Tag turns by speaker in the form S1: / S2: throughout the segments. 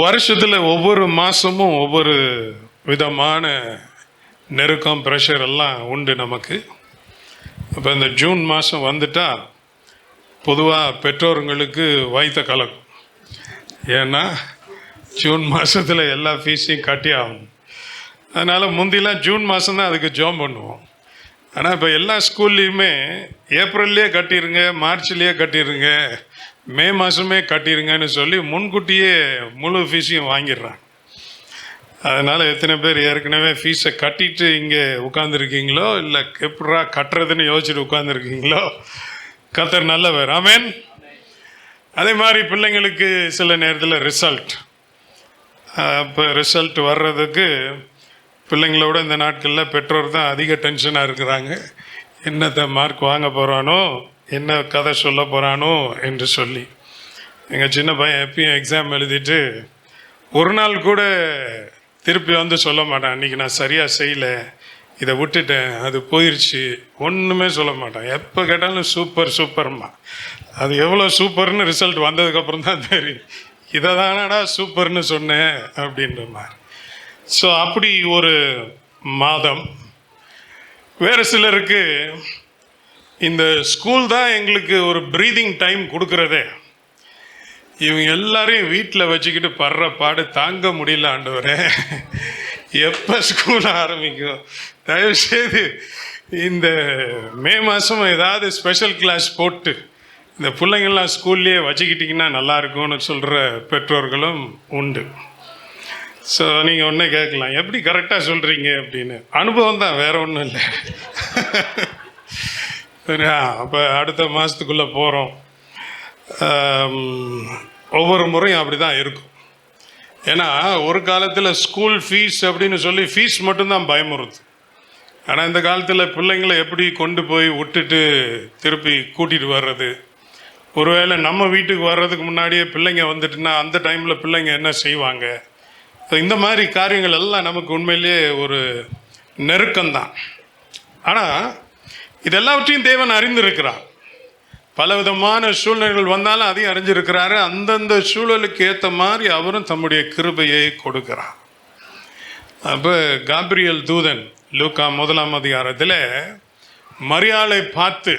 S1: வருஷத்தில் ஒவ்வொரு மாதமும் ஒவ்வொரு விதமான நெருக்கம், ப்ரெஷர் எல்லாம் உண்டு நமக்கு. இப்போ இந்த ஜூன் மாதம் வந்துட்டால் பொதுவாக பெற்றோர்களுக்கு வைத்த கலக்கும். ஏன்னா ஜூன் மாதத்தில் எல்லா ஃபீஸையும் கட்டி ஆகணும். அதனால் முந்திலாம் ஜூன் மாதம்தான் அதுக்கு ஜாம் பண்ணுவோம். ஆனால் இப்போ எல்லா ஸ்கூல்லையுமே ஏப்ரல்லையே கட்டிடுங்க, மார்ச்லேயே கட்டிடுங்க, மே மாதமே கட்டிடுங்கன்னு சொல்லி முன்கூட்டியே முழு ஃபீஸையும் வாங்கிடுறாங்க. அதனால் எத்தனை பேர் ஏற்கனவே ஃபீஸை கட்டிட்டு இங்கே உட்காந்துருக்கீங்களோ, இல்லை எப்படா கட்டுறதுன்னு யோசிச்சுட்டு உட்காந்துருக்கீங்களோ, கர்த்தர் நல்லவர். ஆமென். அதே மாதிரி பிள்ளைங்களுக்கு சில நேரத்தில் ரிசல்ட், இப்போ ரிசல்ட் வர்றதுக்கு பிள்ளைங்களோட இந்த நாட்களில் பெற்றோர் தான் அதிக டென்ஷனாக இருக்கிறாங்க. என்னத்தை மார்க் வாங்க போகிறானோ, என்ன கதை சொல்ல போகிறானோ என்று சொல்லி. எங்கள் சின்ன பையன் எப்பயும் எக்ஸாம் எழுதிட்டு ஒரு நாள் கூட திருப்பி வந்து சொல்ல மாட்டான், இன்றைக்கி நான் சரியாக செய்யலை, இதை விட்டுட்டேன், அது போயிடுச்சு, ஒன்றுமே சொல்ல மாட்டான். எப்போ கேட்டாலும் சூப்பர் சூப்பர்மா. அது எவ்வளோ சூப்பர்னு ரிசல்ட் வந்ததுக்கப்புறம் தான் தெரியும், இதை தானடா சூப்பர்னு சொன்னேன் அப்படின்ற மாதிரி. ஸோ அப்படி ஒரு மாதம். வேறு சிலருக்கு இந்த ஸ்கூல் தான் எங்களுக்கு ஒரு ப்ரீதிங் டைம் கொடுக்குறதே. இவங்க எல்லாரையும் வீட்டில் வச்சுக்கிட்டு படுற பாடு தாங்க முடியல ஆண்டவரே, எப்போ ஸ்கூல் ஆரம்பிக்கும், தயவுசெய்து இந்த மே மாதம் ஏதாவது ஸ்பெஷல் கிளாஸ் போட்டு இந்த பிள்ளைங்கள்லாம் ஸ்கூல்லையே வச்சுக்கிட்டிங்கன்னா நல்லாயிருக்கும்னு சொல்கிற பெற்றோர்களும் உண்டு. ஸோ நீங்கள் ஒன்றே கேட்கலாம், எப்படி கரெக்டாக சொல்கிறீங்க அப்படின்னு. அனுபவம் தான், வேறு ஒன்றும் இல்லை. சரியா? அப்போ அடுத்த மாதத்துக்குள்ளே போகிறோம். ஒவ்வொரு முறையும் அப்படி தான் இருக்கும். ஏன்னா ஒரு காலத்தில் ஸ்கூல் ஃபீஸ் அப்படின்னு சொல்லி ஃபீஸ் மட்டும்தான் பயமுறுது. ஆனால் இந்த காலத்தில் பிள்ளைங்களை எப்படி கொண்டு போய் விட்டுட்டு திருப்பி கூட்டிகிட்டு வர்றது, ஒருவேளை நம்ம வீட்டுக்கு வர்றதுக்கு முன்னாடியே பிள்ளைங்க வந்துட்டுன்னா அந்த டைமில் பிள்ளைங்க என்ன செய்வாங்க, இந்த மாதிரி காரியங்கள் எல்லாம் நமக்கு உண்மையிலேயே ஒரு நெருக்கம்தான். ஆனால் இதெல்லாவற்றையும் தேவன் அறிந்திருக்கிறார். பலவிதமான சூழ்நிலைகள் வந்தாலும் அதையும் அறிஞ்சிருக்கிறாரு. அந்தந்த சூழலுக்கு ஏற்ற மாதிரி அவரும் தம்முடைய கிருபையை கொடுக்கிறார். அப்போ காபிரியல் தூதன் லூக்கா 1ஆம் அதிகாரத்தில் மரியாளை பார்த்து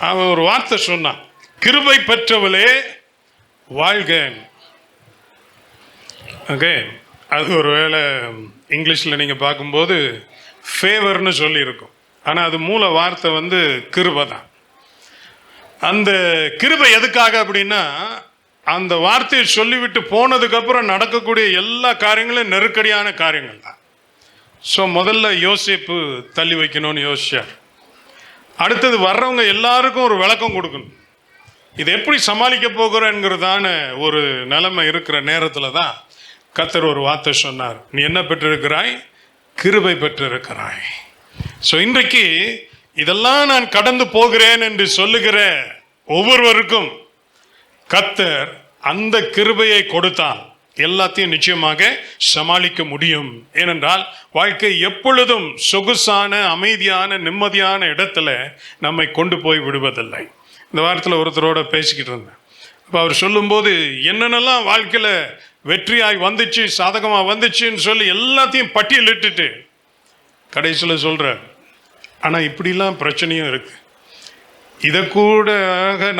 S1: அவன் ஒரு வார்த்தை சொன்னான், கிருபை பெற்றவளே வாழ்க. ஓகே, அது ஒரு வேளை இங்கிலீஷில் நீங்கள் பார்க்கும்போது ஃபேவர்னு சொல்லியிருக்கும். ஆனால் அது மூல வார்த்தை வந்து கிருபை தான். அந்த கிருபை எதுக்காக அப்படின்னா, அந்த வார்த்தையை சொல்லிவிட்டு போனதுக்கப்புறம் நடக்கக்கூடிய எல்லா காரியங்களும் நெருக்கடியான காரியங்கள் தான். ஸோ முதல்ல யோசிப்பு தள்ளி வைக்கணும்னு யோசிச்சார். அடுத்தது வர்றவங்க எல்லாருக்கும் ஒரு விளக்கம் கொடுக்கணும். இதை எப்படி சமாளிக்க போகிறேங்கிறதான ஒரு நிலைமை இருக்கிற நேரத்தில் தான் கர்த்தர் ஒரு வார்த்தை சொன்னார், நீ என்ன பெற்றிருக்கிறாய்? கிருபை பெற்றிருக்கிறாய். ஸோ இன்றைக்கு இதெல்லாம் நான் கடந்து போகிறேன் என்று சொல்லுகிற ஒவ்வொருவருக்கும் கர்த்தர் அந்த கிருபையை கொடுத்தால் எல்லாத்தையும் நிச்சயமாக சமாளிக்க முடியும். ஏனென்றால் வாழ்க்கை எப்பொழுதும் சொகுசான, அமைதியான, நிம்மதியான இடத்துல நம்மை கொண்டு போய் விடுவதில்லை. இந்த வாரத்தில் ஒருத்தரோட பேசிக்கிட்டு இருந்தேன். அப்போ அவர் சொல்லும்போது என்னென்னலாம் வாழ்க்கையில் வெற்றியாய் வந்துச்சு, சாதகமாக வந்துச்சுன்னு சொல்லி எல்லாத்தையும் பட்டியலிட்டுட்டு கடைசியில் சொல்கிறார், ஆனால் இப்படிலாம் பிரச்சனையும் இருக்குது, இதை கூட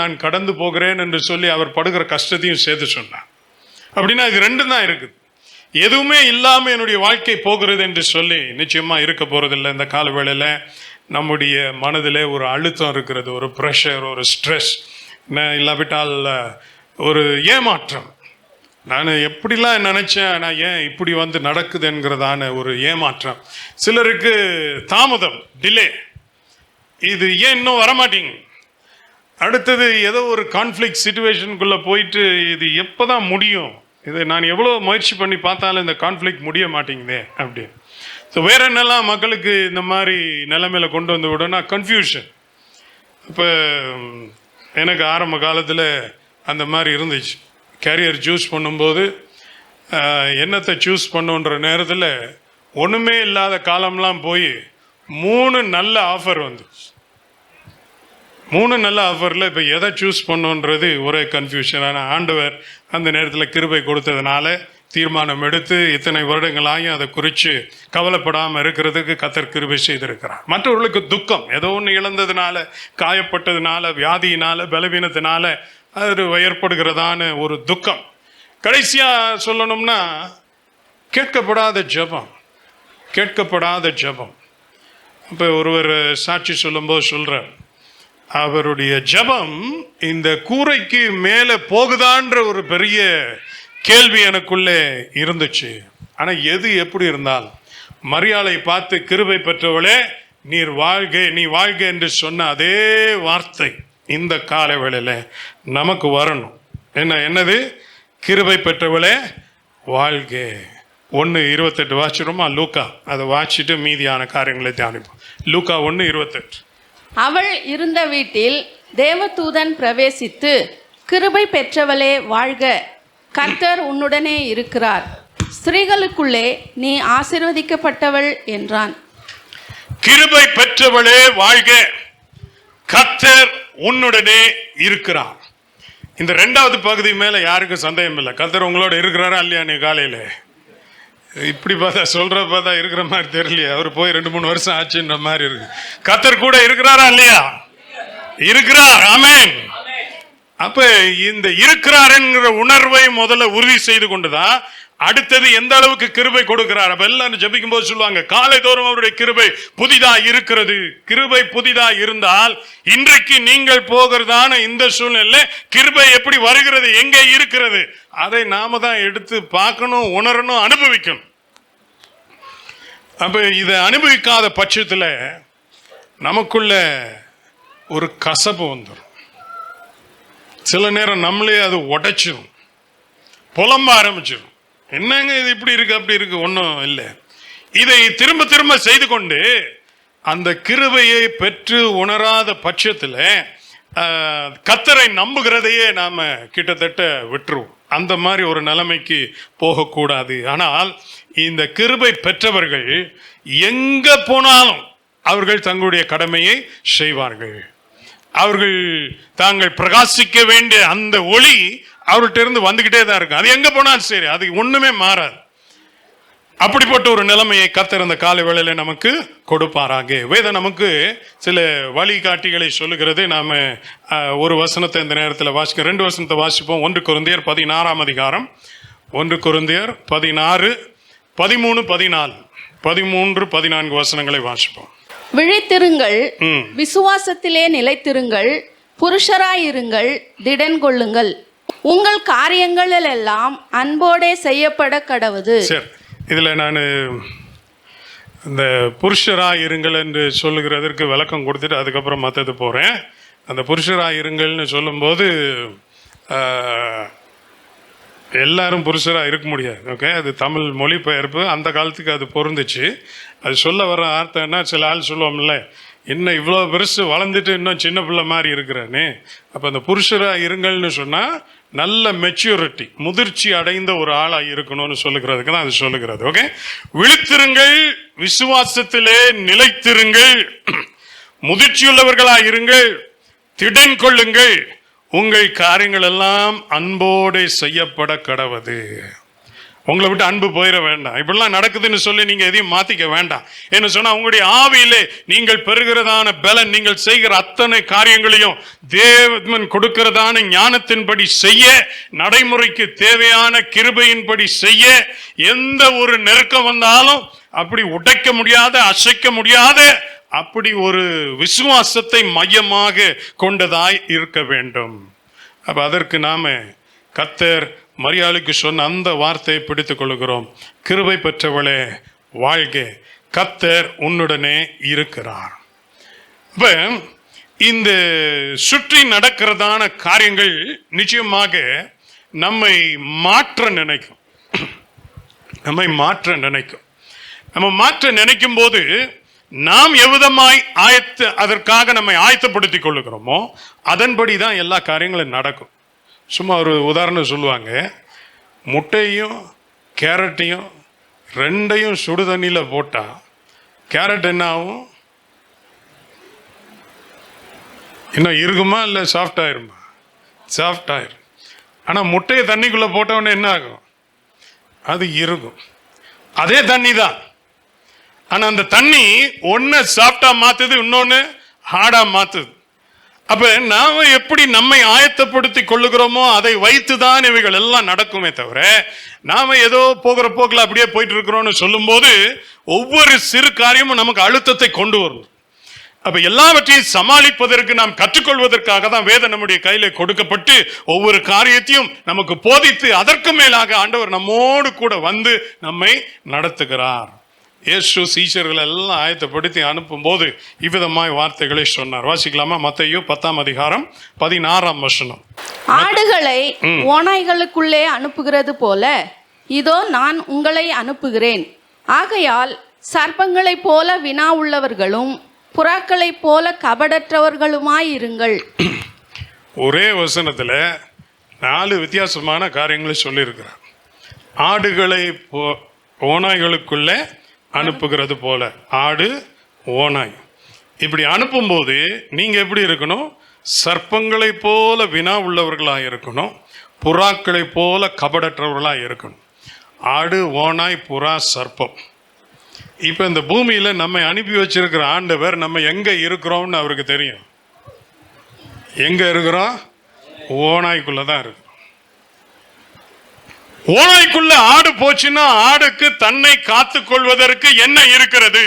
S1: நான் கடந்து போகிறேன் என்று சொல்லி அவர் படுகிற கஷ்டத்தையும் சேர்த்து சொன்னார். அப்படின்னா இது ரெண்டும் தான் இருக்குது. எதுவுமே இல்லாமல் என்னுடைய வாழ்க்கை போகிறது என்று சொல்லி நிச்சயமாக இருக்க போகிறதில்லை. இந்த கால வேளையில் நம்முடைய மனதில் ஒரு அழுத்தம் இருக்கிறது, ஒரு ப்ரெஷர், ஒரு ஸ்ட்ரெஸ், இல்லாவிட்டால் ஒரு ஏமாற்றம். நான் எப்படிலாம் நினச்சேன், நான் ஏன் இப்படி வந்து நடக்குது என்கிறதான ஒரு ஏமாற்றம். சிலருக்கு தாமதம், டிலே, இது ஏன் இன்னும் வரமாட்டீங்க. அடுத்தது ஏதோ ஒரு கான்ஃப்ளிக்ட் சிச்சுவேஷனுக்குள்ளே போயிட்டு இது எப்போ தான் முடியும், இது நான் எவ்வளோ முயற்சி பண்ணி பார்த்தாலும் இந்த கான்ஃப்ளிக்ட் முடிய மாட்டேங்குதே அப்படின்னு. ஸோ வேறு என்னெல்லாம் மக்களுக்கு இந்த மாதிரி நிலைமையில கொண்டு வந்து விடனா, கன்ஃபியூஷன். இப்போ எனக்கு ஆரம்ப காலத்தில் அந்த மாதிரி இருந்துச்சு. கேரியர் சூஸ் பண்ணும்போது என்னத்தை சூஸ் பண்ணுன்ற நேரத்தில் ஒன்றுமே இல்லாத காலம்லாம் போய் 3 நல்ல ஆஃபர் வந்துச்சு. 3 நல்ல ஆஃபரில் இப்போ எதை சூஸ் பண்ணுன்றது ஒரே கன்ஃபியூஷன். ஆனால் ஆண்டவர் அந்த நேரத்தில் கிருபை கொடுத்ததுனால தீர்மானம் எடுத்து இத்தனை வருடங்களாயும் அதை குறித்து கவலைப்படாமல் இருக்கிறதுக்கு கர்த்தர் கிருபை செய்திருக்கிறார். மற்றவர்களுக்கு துக்கம், ஏதோ ஒன்று இழந்ததுனால, காயப்பட்டதுனால, வியாதியினால, பலவீனத்தினால அது ஏற்படுகிறதான ஒரு துக்கம். கடைசியாக சொல்லணும்னா கேட்கப்படாத ஜெபம், கேட்கப்படாத ஜெபம். இப்போ ஒருவர் சாட்சி சொல்லும்போது சொல்கிறார், அவருடைய ஜெபம் இந்த கூரைக்கு மேலே போகுதான்ற ஒரு பெரிய கேள்வி எனக்குள்ளே இருந்துச்சு. ஆனால் எது எப்படி இருந்தால் மரியாளை பார்த்து கிருபை பெற்றவளே நீர் வாழ்க, நீ வாழ்க என்று சொன்ன அதே வார்த்தை இந்த கால வேளையில் நமக்கு வரணும். என்னது? கிருபை பெற்றவளே வாழ்க. 1:28 வாசிக்கிறோமா? லூக்கா, அதை வாசிட்டு மீதியான காரியங்களை தியானிப்போம். லூக்கா 1:28.
S2: அவள் இருந்த வீட்டில் தேவதூதன் பிரவேசித்து, கிருபை பெற்றவளே வாழ்க, கர்த்தர் உன்னுடனே இருக்கிறார், ஸ்திரீகளுக்குள்ளே நீ ஆசீர்வதிக்கப்பட்டவள் என்றான்.
S1: கிருபை பெற்றவளே வாழ்க, கர்த்தர் உன்னுடனே இருக்கிறார். இந்த 2வது பகுதி மேல யாருக்கும் சந்தேகம் இல்லை. கர்த்தர் உங்களோட இருக்கிறாரா இல்லையா? நீ காலையில இப்படி பார்த்தா சொல்ற பார்த்தா இருக்கிற மாதிரி தெரியலையே. அவர் போய் 2-3 வருஷம் ஆச்சுன்ற மாதிரி இருக்கு. கர்த்தர் கூட இருக்கிறாரா இல்லையா? இருக்கிறார். ஆமென். அப்ப இந்த இருக்கிறாருங்கிற உணர்வை முதல்ல உறுதி செய்து கொண்டுதான் அடுத்தது எந்த அளவுக்கு கிருபை கொடுக்கிறார். அப்ப எல்லாரும் ஜெபிக்கும் போது சொல்லுவாங்க, காலை தோறும் அவருடைய கிருபை புதிதா இருக்கிறது. கிருபை புதிதா இருந்தால் இன்றைக்கு நீங்கள் போகிறதான இந்த சூழ்நிலை கிருபை எப்படி வருகிறது, எங்கே இருக்கிறது, அதை நாம தான் எடுத்து பார்க்கணும், உணரணும், அனுபவிக்கணும். அப்ப இதை அனுபவிக்காத பட்சத்தில் நமக்குள்ள ஒரு கசப்பு வந்துடும். சில நேரம் நம்மளே அது உடைச்சிடும், புலம்ப ஆரம்பிச்சிடும். என்னங்க இது இப்படி இருக்கு அப்படி இருக்கு, ஒன்றும் இல்லை. இதை திரும்ப திரும்ப செய்து கொண்டு அந்த கிருபையை பெற்று உணராத பட்சத்தில் கர்த்தரை நம்புகிறதையே நாம கிட்டத்தட்ட விட்டுருவோம். அந்த மாதிரி ஒரு நிலைமைக்கு போகக்கூடாது. ஆனால் இந்த கிருபை பெற்றவர்கள் எங்க போனாலும் அவர்கள் தங்களுடைய கடமையை செய்வார்கள். அவர்கள் தாங்கள் பிரகாசிக்க வேண்டிய அந்த ஒளி அவர்கிட்ட இருந்து வந்துகிட்டே தான் இருக்கும். அது எங்க போனாலும் சரி, அது ஒண்ணுமே மாறாது. அப்படிப்பட்ட ஒரு நிலைமையை கர்த்தர் அந்த காலை வேளையில நமக்கு கொடுப்பாராக. வேதம் நமக்கு சில வழிகாட்டிகளை சொல்லுகிறது. நாம ஒரு வசனத்தை இந்த நேரத்தில் வாசிக்க 2 வசனத்தை வாசிப்போம். 1 கொரிந்தியர் 16ஆம் அதிகாரம், 1 கொரிந்தியர் 16, 13, 14, 13, 14 வசனங்களை வாசிப்போம்.
S2: விழித்திருங்கள், விசுவாசத்திலே நிலைத்திருங்கள், புருஷராயிருங்கள், திடன் கொள்ளுங்கள், உங்கள் காரியங்கள் எல்லாம் அன்போடே செய்யப்பட கடவுது. சரி,
S1: இதுல நான் இந்த புருஷராயிருங்கள் என்று சொல்லுகிறதற்கு விளக்கம் கொடுத்துட்டு அதுக்கப்புறம் மற்றது போறேன். அந்த புருஷராயிருங்கள்னு சொல்லும்போது எல்லாரும் புருஷராக இருக்க முடியாது. ஓகே, அது தமிழ் மொழிபெயர்ப்பு. அந்த காலத்துக்கு அது பொருந்துச்சு. அது சொல்ல வர அர்த்தம்னா, சில ஆள் சொல்லுவோம்ல, இன்னும் இவ்வளோ பெருசு வளர்ந்துட்டு இன்னும் சின்ன பிள்ளை மாதிரி இருக்கிறானே. அப்போ அந்த புருஷராக இருங்கள்னு சொன்னால் நல்ல மெச்சூரிட்டி, முதிர்ச்சி அடைந்த ஒரு ஆளாக இருக்கணும்னு சொல்லுகிறதுக்கு தான் அது சொல்லுகிறது. ஓகே, விழித்திருங்கள், விசுவாசத்திலே நிலைத்திருங்கள், முதிர்ச்சியுள்ளவர்களாக இருங்கள், திடன் கொள்ளுங்கள், உங்கள் காரியங்கள் எல்லாம் அன்போடு செய்யப்பட கடவுது. உங்களை விட்டு அன்பு போயிட வேண்டாம். இப்படிலாம் நடக்குதுன்னு சொல்லி நீங்க எதையும் மாத்திக்க வேண்டாம். என்ன சொன்னா, உங்களுடைய ஆவியிலே நீங்கள் பெறுகிறதான பலன், நீங்கள் செய்கிற அத்தனை காரியங்களையும் தேவன் கொடுக்கிறதான ஞானத்தின்படி செய்ய, நடைமுறைக்கு தேவையான கிருபையின்படி செய்ய, எந்த ஒரு நெருக்கம் வந்தாலும் அப்படி உடைக்க முடியாத, அசைக்க முடியாத அப்படி ஒரு விசுவாசத்தை மையமாக கொண்டதாய் இருக்க வேண்டும். அப்ப அதற்கு நாம கர்த்தர் மரியாளுக்கு சொன்ன அந்த வார்த்தையை பிடித்துக் கொள்கிறோம். கிருபை பெற்றவளே வாழ்க, கர்த்தர் உன்னுடனே இருக்கிறார். இப்ப இந்த சுற்றி நடக்கிறதான காரியங்கள் நிச்சயமாக நம்மை மாற்ற நினைக்கும். நம்ம மாற்ற நினைக்கும் போது நாம் எவ்விதமாய் அதற்காக நம்மை ஆயத்தப்படுத்திக் கொள்ளுகிறோமோ அதன்படி தான் எல்லா காரியங்களும் நடக்கும். சும்மா ஒரு உதாரணம் சொல்லுவாங்க, முட்டையும் கேரட்டையும் 2ஐயும் சுடு தண்ணியில் போட்டால் கேரட் என்ன ஆகும்? இன்னும் இருக்குமா இல்லை சாஃப்ட் ஆயிருமா? சாஃப்ட் ஆயிரும். ஆனால் முட்டையை தண்ணிக்குள்ளே போட்டவுடனே என்ன ஆகும்? அது இருக்கும். அதே தண்ணி தான். ஆனால் அந்த தண்ணி ஒன்று சாஃப்டாக மாற்றுது, இன்னொன்று ஹார்டாக மாற்றுது. அப்போ நாம் எப்படி நம்மை ஆயத்தப்படுத்தி கொள்ளுகிறோமோ அதை வைத்து தான் இவைகள் எல்லாம் நடக்குமே தவிர, நாம் ஏதோ போகிற போக்கில் அப்படியே போயிட்டு இருக்கிறோம்னு சொல்லும்போது ஒவ்வொரு சிறு காரியமும் நமக்கு அழுத்தத்தை கொண்டு வரும். அப்ப எல்லாவற்றையும் சமாளிப்பதற்கு நாம் கற்றுக்கொள்வதற்காக தான் வேதம் நம்முடைய கையில கொடுக்கப்பட்டு ஒவ்வொரு காரியத்தையும் நமக்கு போதித்து அதற்கு மேலாக ஆண்டவர் நம்மோடு கூட வந்து நம்மை நடத்துகிறார். இயேசு சீஷர்கள் எல்லாம் ஆயத்தப்படுத்தி அனுப்பும் போது இவ்விதமாய் வார்த்தைகளை சொன்னார். வாசிக்கலாமா? மத்தேயு 10:16.
S2: ஆடுகளை ஓநாய்களுக்குள்ளே அனுப்புகிறது போல இதோ நான் உங்களை அனுப்புகிறேன். ஆகையால் சர்ப்பங்களைப் போல வினா உள்ளவர்களும் புறாக்களைப் போல கபடற்றவர்களுமாயிருங்கள்.
S1: ஒரே வசனத்துல 4 வித்தியாசமான காரியங்களை சொல்லியிருக்கிறார். ஆடுகளை ஓநாய்களுக்குள்ளே அனுப்புகிறது போல, ஆடு ஓநாய் இப்படி அனுப்பும்போது நீங்க எப்படி இருக்கணும்? சர்ப்பங்களை போல வினா உள்ளவர்களாக இருக்கணும், புறாக்களை போல கபடற்றவர்களாக இருக்கணும். ஆடு, ஓநாய், புறா, சர்ப்பம். இப்ப இந்த பூமியில நம்ம அனுப்பி வச்சிருக்கிற ஆண்டவர் நம்ம எங்க இருக்கிறோம்னு அவருக்கு தெரியும். எங்க இருக்கிறோம்? ஓநாய்க்குள்ளதான் இருக்கு. ஓநாய்க்குள்ள ஆடு போச்சுன்னா ஆடுக்கு தன்னை காத்துக் கொள்வதற்கு என்ன இருக்கிறது?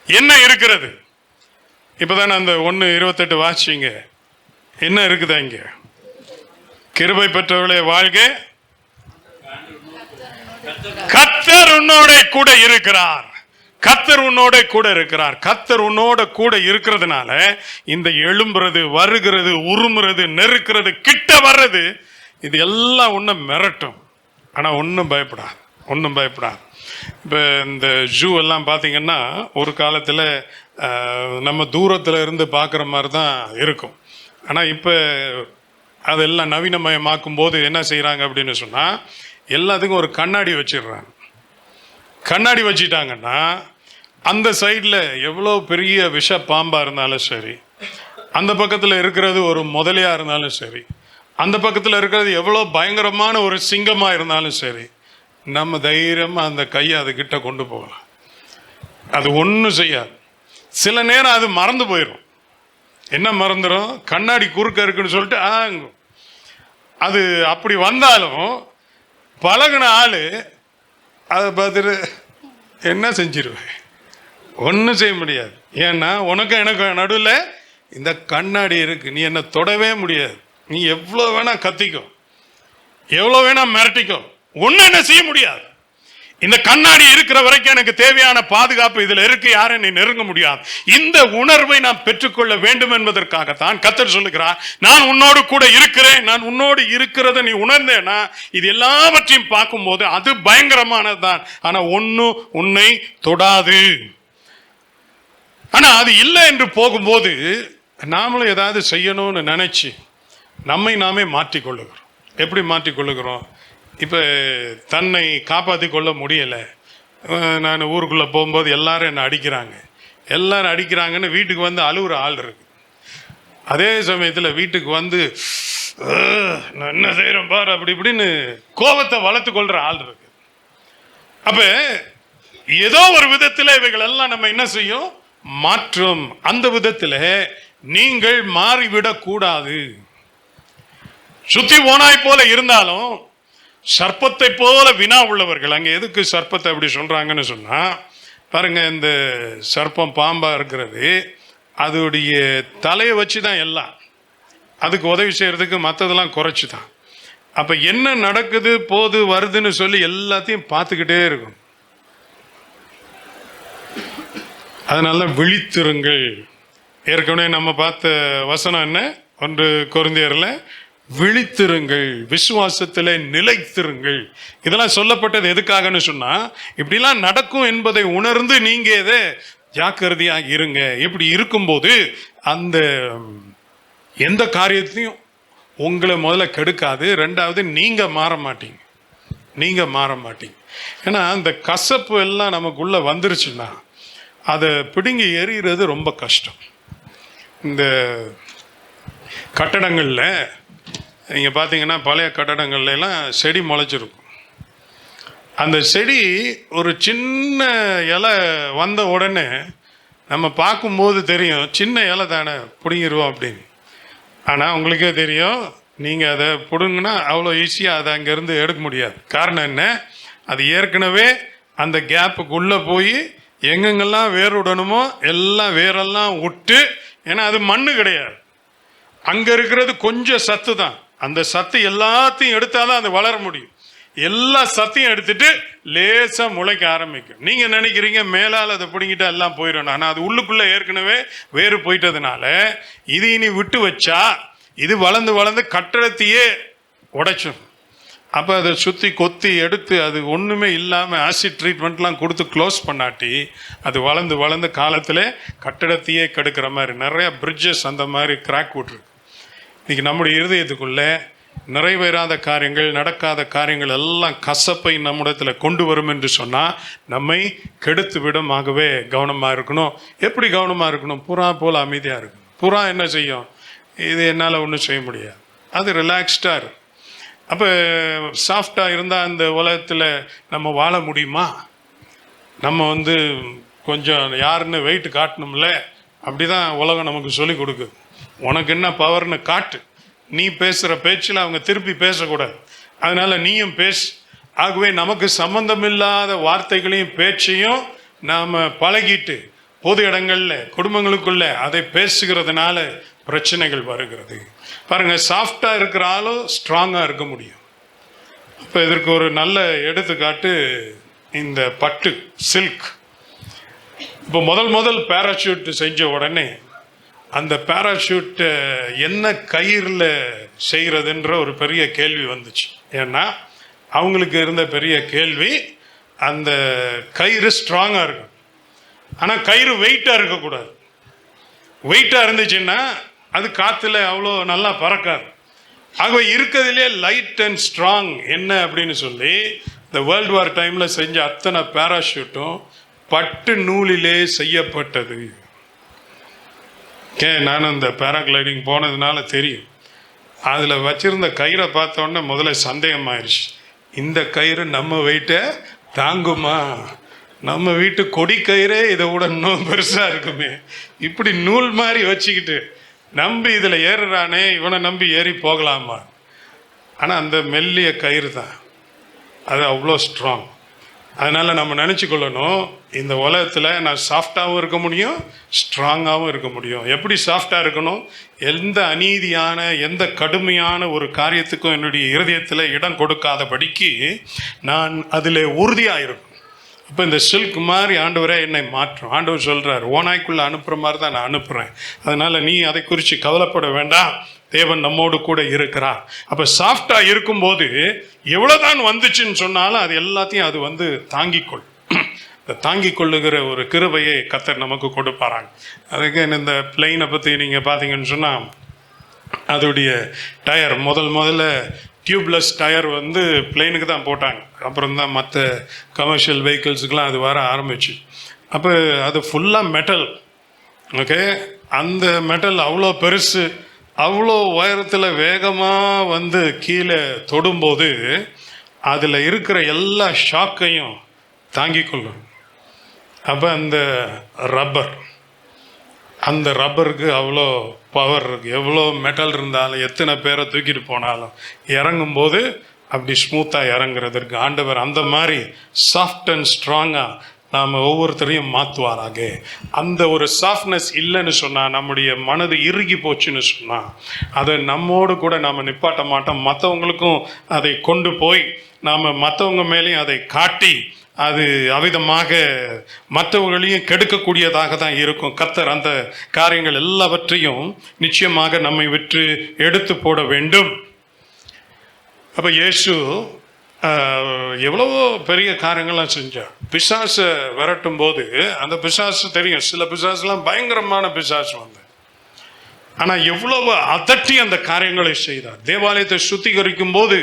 S1: என்ன இருக்கிறது? இப்பதானே அந்த 1:28 வாசிங்க. என்ன இருக்குதா இங்க? கிருபை பெற்றவர்களே வாழ்க, கர்த்தர் உன்னோட கூட இருக்கிறார். கர்த்தர் உன்னோட கூட இருக்கிறார். கர்த்தர் உன்னோட கூட இருக்கிறதுனால இந்த எழும்புறது, வருகிறது, உருமுறது, நெருக்கிறது, கிட்ட வர்றது, இது எல்லாம் ஒன்றும் மிரட்டும். ஆனால் ஒன்றும் பயப்படாது, ஒன்றும் பயப்படாது. இப்போ இந்த ஜூ எல்லாம் பார்த்தீங்கன்னா ஒரு காலத்தில் நம்ம தூரத்தில் இருந்து பார்க்குற மாதிரி தான் இருக்கும். ஆனால் இப்போ அதெல்லாம் நவீனமயமாக்கும் போது என்ன செய்கிறாங்க அப்படின்னு சொன்னால் எல்லாத்துக்கும் ஒரு கண்ணாடி வச்சிடுறாங்க. கண்ணாடி வச்சிட்டாங்கன்னா அந்த சைடில் எவ்வளோ பெரிய விஷ பாம்பாக இருந்தாலும் சரி, அந்த பக்கத்தில் இருக்கிறது ஒரு முதலையாக இருந்தாலும் சரி, அந்த பக்கத்தில் இருக்கிறது எவ்வளோ பயங்கரமான ஒரு சிங்கமாக இருந்தாலும் சரி, நம்ம தைரியமாக அந்த கையை அதுக்கிட்ட கொண்டு போகலாம். அது ஒன்றும் செய்யாது. சில நேரம் அது மறந்து போயிடும். என்ன மறந்துடும்? கண்ணாடி குறுக்க இருக்குன்னு சொல்லிட்டு அது அப்படி வந்தாலும் பழகின ஆள் அதை பார்த்துட்டு என்ன செஞ்சிருவேன்? ஒன்றும் செய்ய முடியாது. ஏன்னா உனக்கு எனக்கு நடுவில் இந்த கண்ணாடி இருக்கு. நீ என்னை தொடவே முடியாது. நீ எவ்வளோ வேணா கத்திக்கோ, எவ்வளோ வேணா மிரட்டிக்கோ, ஒன்றும் என்ன செய்ய முடியாது. இந்த கண்ணாடி இருக்கிற வரைக்கும் எனக்கு தேவையான பாதுகாப்பு இதில் இருக்கு, யாரும் நீ நெருங்க முடியாது. இந்த உணர்வை நான் பெற்றுக்கொள்ள வேண்டும் என்பதற்காகத்தான் கர்த்தர் சொல்லுகிறார், நான் உன்னோடு கூட இருக்கிறேன். நான் உன்னோடு இருக்கிறத நீ உணர்ந்தேன்னா இது எல்லாவற்றையும் பார்க்கும்போது அது பயங்கரமானதுதான். ஆனா ஒன்னும் உன்னை தொடாது. ஆனா அது இல்லை என்று போகும்போது நாமளும் ஏதாவது செய்யணும்னு நினைச்சு நம்மை நாமே மாற்றிக்கொள்ளுகிறோம். எப்படி மாற்றிக்கொள்ளுகிறோம்? இப்போ தன்னை காப்பாற்றி கொள்ள முடியலை. நான் ஊருக்குள்ளே போகும்போது எல்லாரும் என்னை அடிக்கிறாங்க, எல்லாரும் அடிக்கிறாங்கன்னு வீட்டுக்கு வந்து அழுகுற ஆள் இருக்கு. அதே சமயத்தில் வீட்டுக்கு வந்து நான் என்ன செய்கிறேன் பாரு அப்படி இப்படின்னு கோபத்தை வளர்த்து கொள்கிற ஆள் இருக்கு. அப்போ ஏதோ ஒரு விதத்தில் இவைகள் எல்லாம் நம்ம என்ன செய்யும்? மாற்றும். அந்த விதத்தில் நீங்கள் மாறிவிடக்கூடாது. சுத்தி ஓனாய் போல இருந்தாலும் சர்ப்பத்தை போல வினா உள்ளவர்கள். அங்கே எதுக்கு சர்ப்பத்தை அப்படி சொல்றாங்கன்னு சொன்னா, பாருங்க, இந்த சர்ப்பம் பாம்பா இருக்கிறது அதோடைய தலையை வச்சு தான் எல்லாம், அதுக்கு உதவி செய்யறதுக்கு மற்றதெல்லாம் குறைச்சி தான். அப்ப என்ன நடக்குது போது வருதுன்னு சொல்லி எல்லாத்தையும் பார்த்துக்கிட்டே இருக்கும். அதனால விழித்திருங்கள். ஏற்கனவே நம்ம பார்த்த வசனம் என்ன? 1 கொரிந்தியர்ல விழித்திருங்கள், விசுவாசத்திலே நிலைத்திருங்கள். இதெல்லாம் சொல்லப்பட்டது எதுக்காகன்னு சொன்னா, இப்படிலாம் நடக்கும் என்பதை உணர்ந்து நீங்க இதை ஜாக்கிரதையாக இருங்க. இப்படி இருக்கும்போது அந்த எந்த காரியத்தையும் உங்களை முதல்ல கெடுக்காது. 2வது நீங்க மாற மாட்டீங்க. நீங்க மாற மாட்டீங்க. ஏன்னா அந்த கசப்பு எல்லாம் நமக்குள்ள வந்துருச்சுன்னா அதை பிடுங்கி எறிகிறது ரொம்ப கஷ்டம். இந்த கட்டடங்களில் நீங்கள் பார்த்தீங்கன்னா பழைய கட்டடங்கள்ல எல்லாம் செடி முளைச்சிருக்கும். அந்த செடி ஒரு சின்ன இலை வந்த உடனே நம்ம பார்க்கும்போது தெரியும், சின்ன இலை தானே பிடுங்கிடுவோம் அப்படின்னு. ஆனால் உங்களுக்கே தெரியும், நீங்கள் அதை பிடுங்கினா அவ்வளோ ஈஸியாக அதை அங்கேருந்து எடுக்க முடியாது. காரணம் என்ன? அது ஏற்கனவே அந்த கேப்புக்குள்ளே போய் எங்கெங்கெல்லாம் வேர் விடணுமோ எல்லாம் வேரெல்லாம் விட்டு, ஏன்னா அது மண்ணு கிடையாது, அங்கே இருக்கிறது கொஞ்சம் சத்து தான். அந்த சத்து எல்லாத்தையும் எடுத்தாதான் அது வளர முடியும். எல்லா சத்தையும் எடுத்துட்டு லேசா முளைக்க ஆரம்பிக்கும். நீங்க நினைக்கிறீங்க மேலால் அதை பிடிங்கிட்டா எல்லாம் போயிடணும். ஆனால் அது உள்ளுக்குள்ள ஏற்கனவே வேறு போயிட்டதுனால இது இனி விட்டு வச்சா இது வளர்ந்து வளர்ந்து கட்டடத்தையே உடைச்சிடும். அப்போ அதை சுற்றி கொத்தி எடுத்து அது ஒன்றுமே இல்லாமல் ஆசிட் ட்ரீட்மெண்ட்லாம் கொடுத்து க்ளோஸ் பண்ணாட்டி அது வளர்ந்து வளர்ந்து காலத்தில் கட்டடத்தையே கெடுக்கிற மாதிரி நிறைய பிரிட்ஜஸ் அந்த மாதிரி கிராக் விட்ருக்கு. இன்றைக்கி நம்முடைய இருதயத்துக்குள்ளே நிறைவேறாத காரியங்கள், நடக்காத காரியங்கள் எல்லாம் கசப்பை நம்மிடத்தில் கொண்டு வரும் என்று சொன்னால் நம்மை கெடுத்து விடும். ஆகவே கவனமாக இருக்கணும். எப்படி கவனமாக இருக்கணும்? புறா போல் அமைதியாக இருக்கணும். புறா என்ன செய்யும்? இது என்னால் ஒன்றும் செய்ய முடியாது, அது ரிலாக்ஸ்டாக இருக்கும். அப்போ சாஃப்டாக இருந்தால் அந்த உலகத்தில் நம்ம வாழ முடியுமா? நம்ம கொஞ்சம் யாருன்னு வெயிட் காட்டணும்ல. அப்படி தான் உலகம் நமக்கு சொல்லி கொடுக்குது. உனக்கு என்ன பவர்னு காட்டு. நீ பேசுகிற பேச்சில் அவங்க திருப்பி பேசக்கூடாது, அதனால் நீயும் பேசு. ஆகவே நமக்கு சம்பந்தமில்லாத வார்த்தைகளையும் பேச்சையும் நாம் பழகிட்டு பொது இடங்களில் குடும்பங்களுக்குள்ள அதை பேசுகிறதுனால பிரச்சனைகள் வருகிறது. பாருங்கள், சாஃப்டாக இருக்கிற ஆளும் ஸ்ட்ராங்காக இருக்க முடியும். இப்போ இதற்கு ஒரு நல்ல எடுத்துக்காட்டு இந்த பட்டு, சில்க். இப்போ முதல் பேராஷூட் செஞ்ச உடனே அந்த பேராஷூட்டை என்ன கயிறில் செய்கிறதுன்ற ஒரு பெரிய கேள்வி வந்துச்சு. ஏன்னா அவங்களுக்கு இருந்த பெரிய கேள்வி, அந்த கயிறு ஸ்ட்ராங்காக இருக்கும், ஆனால் கயிறு வெயிட்டாக இருக்கக்கூடாது. வெயிட்டாக இருந்துச்சுன்னா அது காற்றுல அவ்வளோ நல்லா பறக்காது. ஆகவே இருக்கிறதுலே லைட் அண்ட் ஸ்ட்ராங் என்ன அப்படின்னு சொல்லி இந்த வேர்ல்டு வார் டைமில் செஞ்ச அத்தனை பேராஷூட்டும் பட்டு நூலிலே செய்யப்பட்டது. நானும் இந்த பேராகிளைடிங் போனதுனால தெரியும். அதில் வச்சிருந்த கயிறை பார்த்தோன்னே முதல்ல சந்தேகமாயிருச்சு, இந்த கயிறு நம்ம வெயிட்டை தாங்குமா? நம்ம வீட்டு கொடி கயிறே இதை விட இன்னும் பெருசாக இருக்குமே, இப்படி நூல் மாதிரி வச்சுக்கிட்டு நம்பி இதில் ஏறுறானே, இவனை நம்பி ஏறி போகலாமா? ஆனால் அந்த மெல்லிய கயிறு தான், அது அவ்வளோ ஸ்ட்ராங். அதனால் நம்ம நினச்சி கொள்ளணும், இந்த உலகத்தில் நான் சாஃப்டாகவும் இருக்க முடியும், ஸ்ட்ராங்காகவும் இருக்க முடியும். எப்படி சாஃப்டாக இருக்கணும்? எந்த அநீதியான எந்த கடுமையான ஒரு காரியத்துக்கும் என்னுடைய இருதயத்தில் இடம் கொடுக்காதபடிக்கு நான் அதில் உறுதியாக இருக்கும். இப்போ இந்த சில்க் மாதிரி ஆண்டவரே என்னை மாற்றும். ஆண்டவர் சொல்கிறார், ஓநாய்க்குள்ளே அனுப்புகிற மாதிரி தான் நான் அனுப்புகிறேன், அதனால் நீ அதை குறித்து கவலைப்பட வேண்டாம், தேவன் நம்மோடு கூட இருக்கிறார். அப்போ சாஃப்டாக இருக்கும்போது எவ்வளோதான் வந்துச்சுன்னு சொன்னாலும் அது எல்லாத்தையும் அது தாங்கிக்கொள். இந்த தாங்கி கொள்ளுகிற ஒரு கிருபையை கர்த்தர் நமக்கு கொடுப்பாராங்க. அதுக்கு இந்த பிளெயினை பற்றி நீங்கள் பார்த்தீங்கன்னு சொன்னால் அதோடைய டயர் முதல்ல டியூப்லெஸ் டயர் பிளெயினுக்கு தான் போட்டாங்க. அப்புறம் தான் மற்ற கமர்ஷியல் வெஹிக்கிள்ஸுக்கெலாம் அது வர ஆரம்பிச்சு. அப்போ அது ஃபுல்லாக மெட்டல். ஓகே, அந்த மெட்டல் அவ்வளோ பெருசு, அவ்வளோ உயரத்தில் வேகமாக கீழே தொடும்போது அதில் இருக்கிற எல்லா ஷாக்கையும் தாங்கி கொள்ளும். அப்போ அந்த ரப்பருக்கு அவ்வளோ பவர் இருக்குது. எவ்வளோ மெட்டல் இருந்தாலும் எத்தனை பேரை தூக்கிட்டு போனாலும் இறங்கும்போது அப்படி ஸ்மூத்தாக இறங்குறதற்கு ஆண்டவர் அந்த மாதிரி சாஃப்ட் அண்ட் ஸ்ட்ராங்காக நாம் ஒவ்வொருத்தரையும் மாற்றுவாராக. அந்த ஒரு சாஃப்ட்னஸ் இல்லைன்னு சொன்னால், நம்முடைய மனது இறுகி போச்சுன்னு சொன்னால், அதை நம்மோடு கூட நாம் நிப்பாட்ட மாட்டோம். மற்றவங்களுக்கும் அதை கொண்டு போய் நாம் மற்றவங்க மேலேயும் அதை காட்டி அது அவிதமாக மற்றவர்களையும் கெடுக்கக்கூடியதாக தான் இருக்கும். கர்த்தர் அந்த காரியங்கள் எல்லாவற்றையும் நிச்சயமாக நம்மை விட்டு எடுத்து போட வேண்டும். அப்போ இயேசு எவ்வளவோ பெரிய காரியங்கள்லாம் செஞ்சார். பிசாசை விரட்டும் போது அந்த பிசாசு தெரியும், சில பிசாசுலாம் பயங்கரமான பிசாசு ஆனால் எவ்வளவு அதட்டி அந்த காரியங்களை செய்தார். தேவாலயத்தை சுத்திகரிக்கும் போது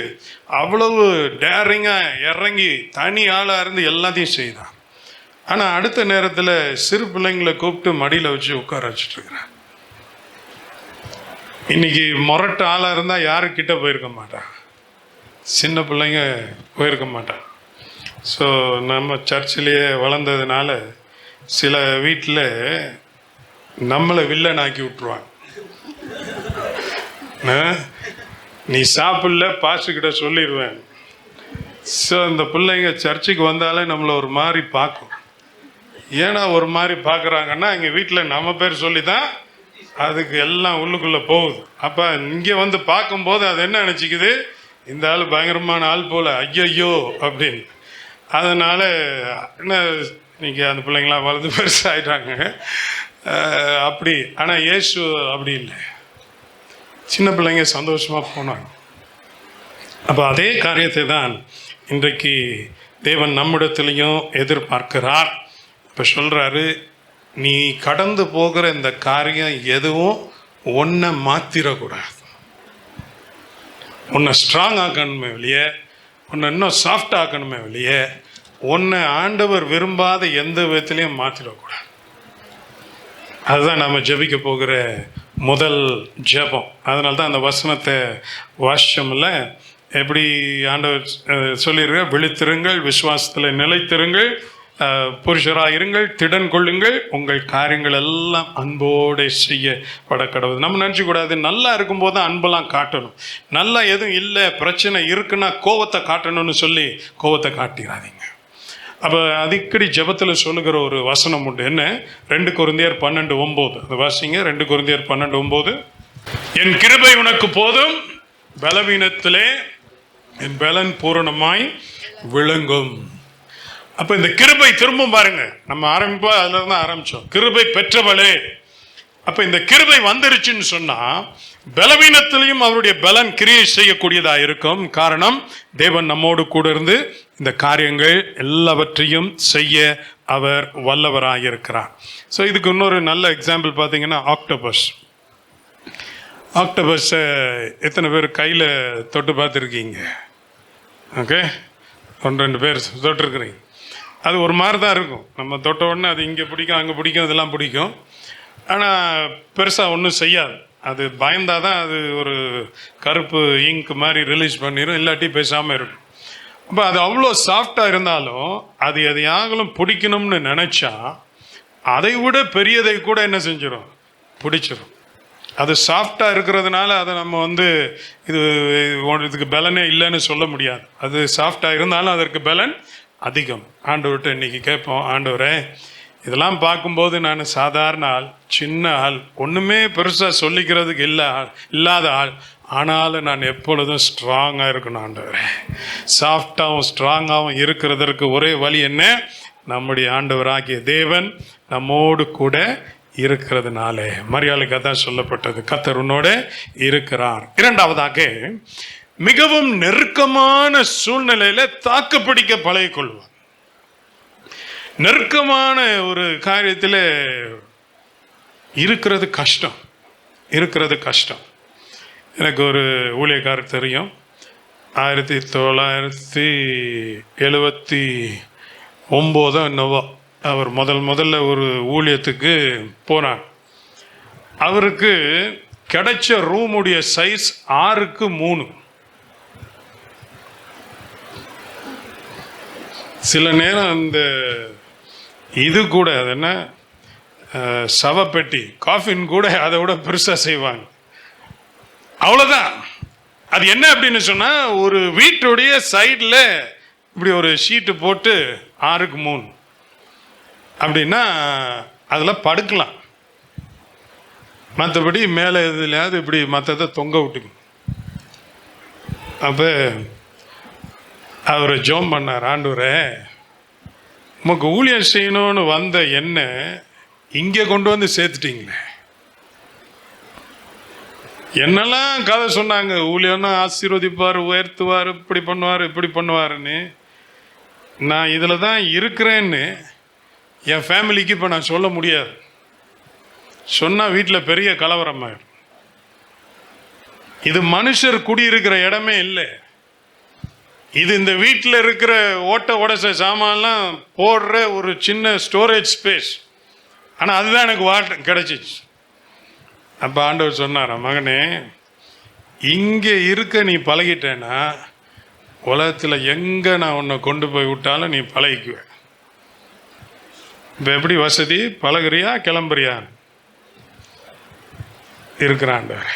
S1: அவ்வளவு டேரிங்காக இறங்கி தனி ஆளாக இருந்து எல்லாத்தையும் செய்தார். ஆனால் அடுத்த நேரத்தில் சிறு பிள்ளைங்களை கூப்பிட்டு மடியில் வச்சு உட்கார வச்சுட்டு இருக்கிறார். இன்னைக்கு முரட்டு ஆளாக இருந்தால் யாரும் கிட்ட போயிருக்க மாட்டான், சின்ன பிள்ளைங்க போயிருக்க மாட்டான். ஸோ நம்ம சர்ச்சிலேயே வளர்ந்ததுனால சில வீட்டில் நம்மளை வில்லன் ஆக்கி விட்டுருவாங்க. நீ சாப்பிடல பாஸ்டர்கிட்ட சொல்லிடுவேன். ஸோ இந்த பிள்ளைங்க சர்ச்சுக்கு வந்தாலே நம்மளை ஒரு மாதிரி பார்க்கும். ஏன்னா ஒரு மாதிரி பார்க்குறாங்கன்னா எங்கள் வீட்டில் நம்ம பேர் சொல்லி தான் அதுக்கு எல்லாம் உள்ளுக்குள்ளே போகுது. அப்போ இங்கே வந்து பார்க்கும்போது அது என்ன நினச்சிக்குது, இந்த ஆள் பயங்கரமான ஆள் போல், ஐயோ அப்படின்னு. அதனால் என்ன இன்னைக்கு அந்த பிள்ளைங்களாம் வளர்ந்து பெருசாகிட்டாங்க அப்படி. ஆனால் இயேசு அப்படி இல்லை, சின்ன பிள்ளைங்க சந்தோஷமாக போனாங்க. அப்போ அதே காரியத்தை தான் இன்றைக்கு தேவன் நம்மிடத்துலையும் எதிர்பார்க்கிறார். இப்போ சொல்கிறாரு, நீ கடந்து போகிற இந்த காரியம் எதுவும் ஒன்றை மாற்றிடக்கூடாது. உன்னை ஸ்ட்ராங் ஆக்கணுமே வெளியே, உன்னை இன்னும் சாஃப்ட் ஆக்கணுமே வெளியே, உன்னை ஆண்டவர் விரும்பாத எந்த விதத்துலையும் மாற்றிடக்கூடாது. அதுதான் நம்ம ஜெபிக்க போகிற முதல் ஜெபம். அதனால தான் அந்த வசனத்தை வாசிச்சோம்ல, எப்படி ஆண்டவர் சொல்லியிருக்க, விழித்திருங்கள், விசுவாசத்தில் நிலைத்திருங்கள், புருஷராக இருங்கள், திடன் கொள்ளுங்கள், உங்கள் காரியங்கள் எல்லாம் அன்போடு செய்யப்பட கடவுள். நம்ம நினச்சக்கூடாது நல்லா இருக்கும்போது தான் அன்பெல்லாம் காட்டணும், நல்லா எதுவும் இல்லை பிரச்சனை இருக்குன்னா கோவத்தை காட்டணும்னு சொல்லி கோவத்தை காட்டிடாதீங்க. அப்போ அடிக்கடி ஜெபத்தில் சொல்லுகிற ஒரு வசனம் உண்டு. என்ன? 2 கொரிந்தியர் 12:9. அது வாசிங்க. 2 கொரிந்தியர் 12:9. என் கிருபை உனக்கு போதும், பலவீனத்திலே என் பலன் பூரணமாய் விளங்கும். அப்போ இந்த கிருபை திரும்பவும் பாருங்க, நம்ம ஆரம்பிப்போம் அதுல இருந்து ஆரம்பிச்சோம், கிருபை பெற்றவளே. அப்போ இந்த கிருபை வந்துருச்சுன்னு சொன்னா பலவீனத்திலையும் அவருடைய பலன் கிரியை செய்யக்கூடியதாக இருக்கும். காரணம், தேவன் நம்மோடு கூட இருந்து இந்த காரியங்கள் எல்லாவற்றையும் செய்ய அவர் வல்லவராக இருக்கிறார். ஸோ இதுக்கு இன்னொரு நல்ல எக்ஸாம்பிள் பார்த்தீங்கன்னா ஆக்டோபஸ். ஆக்டோபஸை எத்தனை பேர் கையில் தொட்டு பார்த்துருக்கீங்க? ஓகே, 1-2 பேர் தொட்டிருக்கிறீங்க. அது ஒரு மாதிரி தான் இருக்கும். நம்ம தொட்ட உடனே அது இங்கே பிடிக்கும், அங்கே பிடிக்கும், இதெல்லாம் பிடிக்கும். ஆனால் பெருசாக ஒன்றும் செய்யாது. அது பயந்தால் தான் அது ஒரு கருப்பு இங்க் மாதிரி ரிலீஸ் பண்ணிடும், இல்லாட்டி பேசாமல் இருக்கும். அப்போ அது அவ்வளோ சாஃப்டாக இருந்தாலும் அது எதையாகலும் பிடிக்கணும்னு நினச்சா அதை விட பெரியதை கூட என்ன செஞ்சிடும், பிடிச்சிடும். அது சாஃப்டாக இருக்கிறதுனால அதை நம்ம இதுக்கு பலனே இல்லைன்னு சொல்ல முடியாது. அது சாஃப்டாக இருந்தாலும் அதற்கு பலன் அதிகம். ஆண்டவர்கிட்ட இன்னைக்கு கேட்போம், ஆண்டவரே இதெல்லாம் பார்க்கும்போது நான் சாதாரண ஆள், சின்ன ஆள், ஒன்றுமே பெருசாக சொல்லிக்கிறதுக்கு இல்லாத ஆள், ஆனாலும் நான் எப்பொழுதும் ஸ்ட்ராங்காக இருக்கணும் ஆண்டவரே. சாஃப்டாகவும் ஸ்ட்ராங்காகவும் இருக்கிறதற்கு ஒரே வழி என்ன? நம்முடைய ஆண்டவராகிய தேவன் நம்மோடு கூட இருக்கிறதுனாலே. மரியாதைக்கு தான் சொல்லப்பட்டது, கர்த்தர் உன்னோட இருக்கிறார். இரண்டாவதாக, மிகவும் நெருக்கமான சூழ்நிலையில தாக்குப்பிடிக்க பழகிக்கொள்வார். நெருக்கமான ஒரு காரியத்தில் இருக்கிறது கஷ்டம். எனக்கு ஒரு ஊழியக்காரர் தெரியும். 1979 என்னவோ அவர் முதல்ல ஒரு ஊழியத்துக்கு போனார். அவருக்கு கிடைச்ச ரூமுடைய சைஸ் 6x3. சில நேரம் அந்த இது கூட, அது என்ன, சவப்பெட்டி காஃபின் கூட அதை விட பெருசாக செய்வாங்க. அவ்வளோதான். அது என்ன அப்படின்னு சொன்னால், ஒரு வீட்டுடைய சைடில் இப்படி ஒரு ஷீட்டு போட்டு 6x3 அப்படின்னா அதில் படுக்கலாம். மற்றபடி மேலே எதுலையாவது இப்படி மற்றதை தொங்க விட்டுக்கணும். அப்போ அவர் ஜெபம் பண்ணார், ஆண்டவரே உமக்கு ஊழியம் செய்யணும்னு வந்த என்ன இங்கே கொண்டு வந்து சேர்த்துட்டீங்களே. என்னெல்லாம் கதை சொன்னாங்க, ஊழியம்னா ஆசீர்வதிப்பார், உயர்த்துவார், இப்படி பண்ணுவாருன்னு. நான் இதில் தான் இருக்கிறேன்னு என் ஃபேமிலிக்கு இப்போ நான் சொல்ல முடியாது. சொன்னால் வீட்டில் பெரிய கலவரமாயிடும். இது மனுஷர் குடியிருக்கிற இடமே இல்லை. இது இந்த வீட்டில் இருக்கிற உடச்ச சாமான்லாம் போடுற ஒரு சின்ன ஸ்டோரேஜ் ஸ்பேஸ். ஆனால் அதுதான் எனக்கு கிடைச்சிச்சு. அப்போ ஆண்டவர் சொன்னார், மகனே இங்கே இருக்க நீ பழகிட்டேன்னா உலகத்தில் எங்கே நான் உன்னை கொண்டு போய் விட்டாலும் நீ பழகிக்குவ. இப்போ எப்படி வசதி, பழகுறியா கிளம்புறியா? இருக்கிறாண்டவர்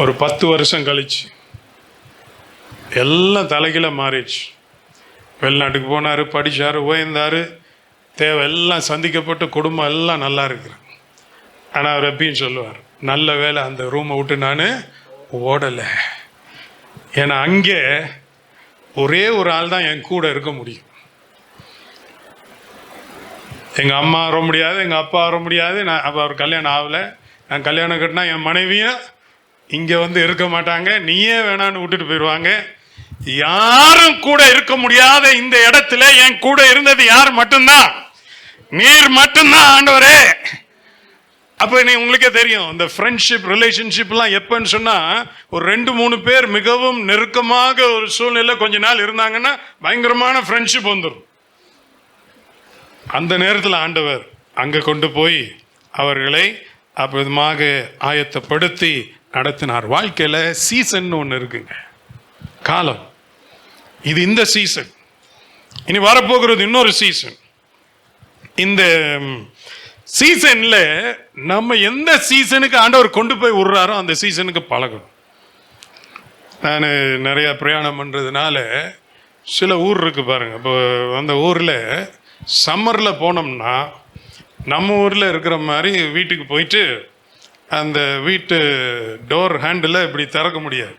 S1: ஒரு 10 வருஷம் கழிச்சு எல்லாம் தலைகீழ மாறிடுச்சு. வெளிநாட்டுக்கு போனார், படித்தார், உயர்ந்தார், தேவை எல்லாம் சந்திக்கப்பட்டு குடும்பம் எல்லாம் நல்லா இருக்கிற. ஆனால் அவர் எப்பயும் சொல்லுவார், நல்ல வேலை அந்த ரூமை விட்டு நான் ஓடலை. ஏன்னா அங்கே ஒரே ஒரு ஆள் தான் என் கூட இருக்க முடியும். எங்கள் அம்மா வர முடியாது, எங்கள் அப்பா வர முடியாது. நான் அப்போ அவர் கல்யாணம் ஆகலை. நான் கல்யாணம் கட்டினா என் மனைவியும் இங்கே வந்து இருக்க மாட்டாங்க, நீயே வேணான்னு விட்டுட்டு போயிடுவாங்க. யாரும் கூட இருக்க முடியாத இந்த இடத்துல என் கூட இருந்தது யார் மட்டும்தான்? நீர் மட்டும்தான் ஆண்டவரே. அப்போ நீ உங்களுக்கே தெரியும், இந்த ஃப்ரெண்ட்ஷிப் ரிலேஷன்ஷிப்லாம் எப்பன்னு சொன்னால், ஒரு 2-3 பேர் மிகவும் நெருக்கமாக ஒரு சூழ்நிலை கொஞ்ச நாள் இருந்தாங்கன்னா பயங்கரமான ஃப்ரெண்ட்ஷிப் வந்துடும். அந்த நேரத்தில் ஆண்டவர் அங்கே கொண்டு போய் அவர்களை அற்புதமாக ஆயத்தப்படுத்தி நடத்தினார். வாழ்க்கையில் சீசன் ஒன்று இருக்குங்க, காலம். இது இந்த சீசன். இனி வரப்போகிறது இன்னொரு சீசன். இந்த சீசன்ல நம்ம எந்த சீசனுக்கு ஆண்டவர் கொண்டு போய் விடுறாரோ அந்த சீசனுக்கு பழகணும். நான் நிறைய பிரயாணம் பண்ணுறதுனால சில ஊர் இருக்கு பாருங்க. இப்போ அந்த ஊரில் சம்மரில் போனோம்னா நம்ம ஊரில் இருக்கிற மாதிரி வீட்டுக்கு போயிட்டு அந்த வீட்டு டோர் ஹேண்டில் இப்படி திறக்க முடியாது.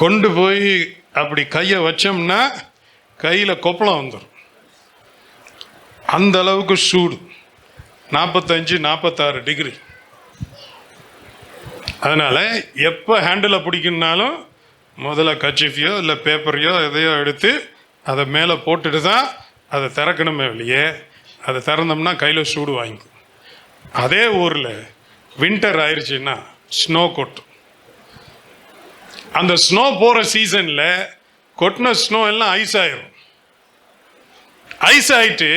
S1: கொண்டு போய் அப்படி கையை வச்சோம்னா கையில் கொப்பளம் வந்துடும். அந்த அளவுக்கு சூடு, 45-46 டிகிரி. அதனால் எப்போ ஹேண்டில் பிடிக்கணுன்னாலும் முதல்ல கர்ச்சீஃபையோ இல்லை பேப்பரையோ எதையோ எடுத்து அதை மேலே போட்டுட்டு தான் அதை திறக்கணுமே வெளியே. அதை திறந்தோம்னா கையில் சூடு வாங்கிக்கும். அதே ஊரில் வின்டர் ஆயிடுச்சுன்னா ஸ்னோ கொட்டும். அந்த ஸ்னோ போகிற சீசனில் கொட்டின ஸ்னோ எல்லாம் ஐஸ் ஆயிரும். ஐஸ் ஆயிட்டு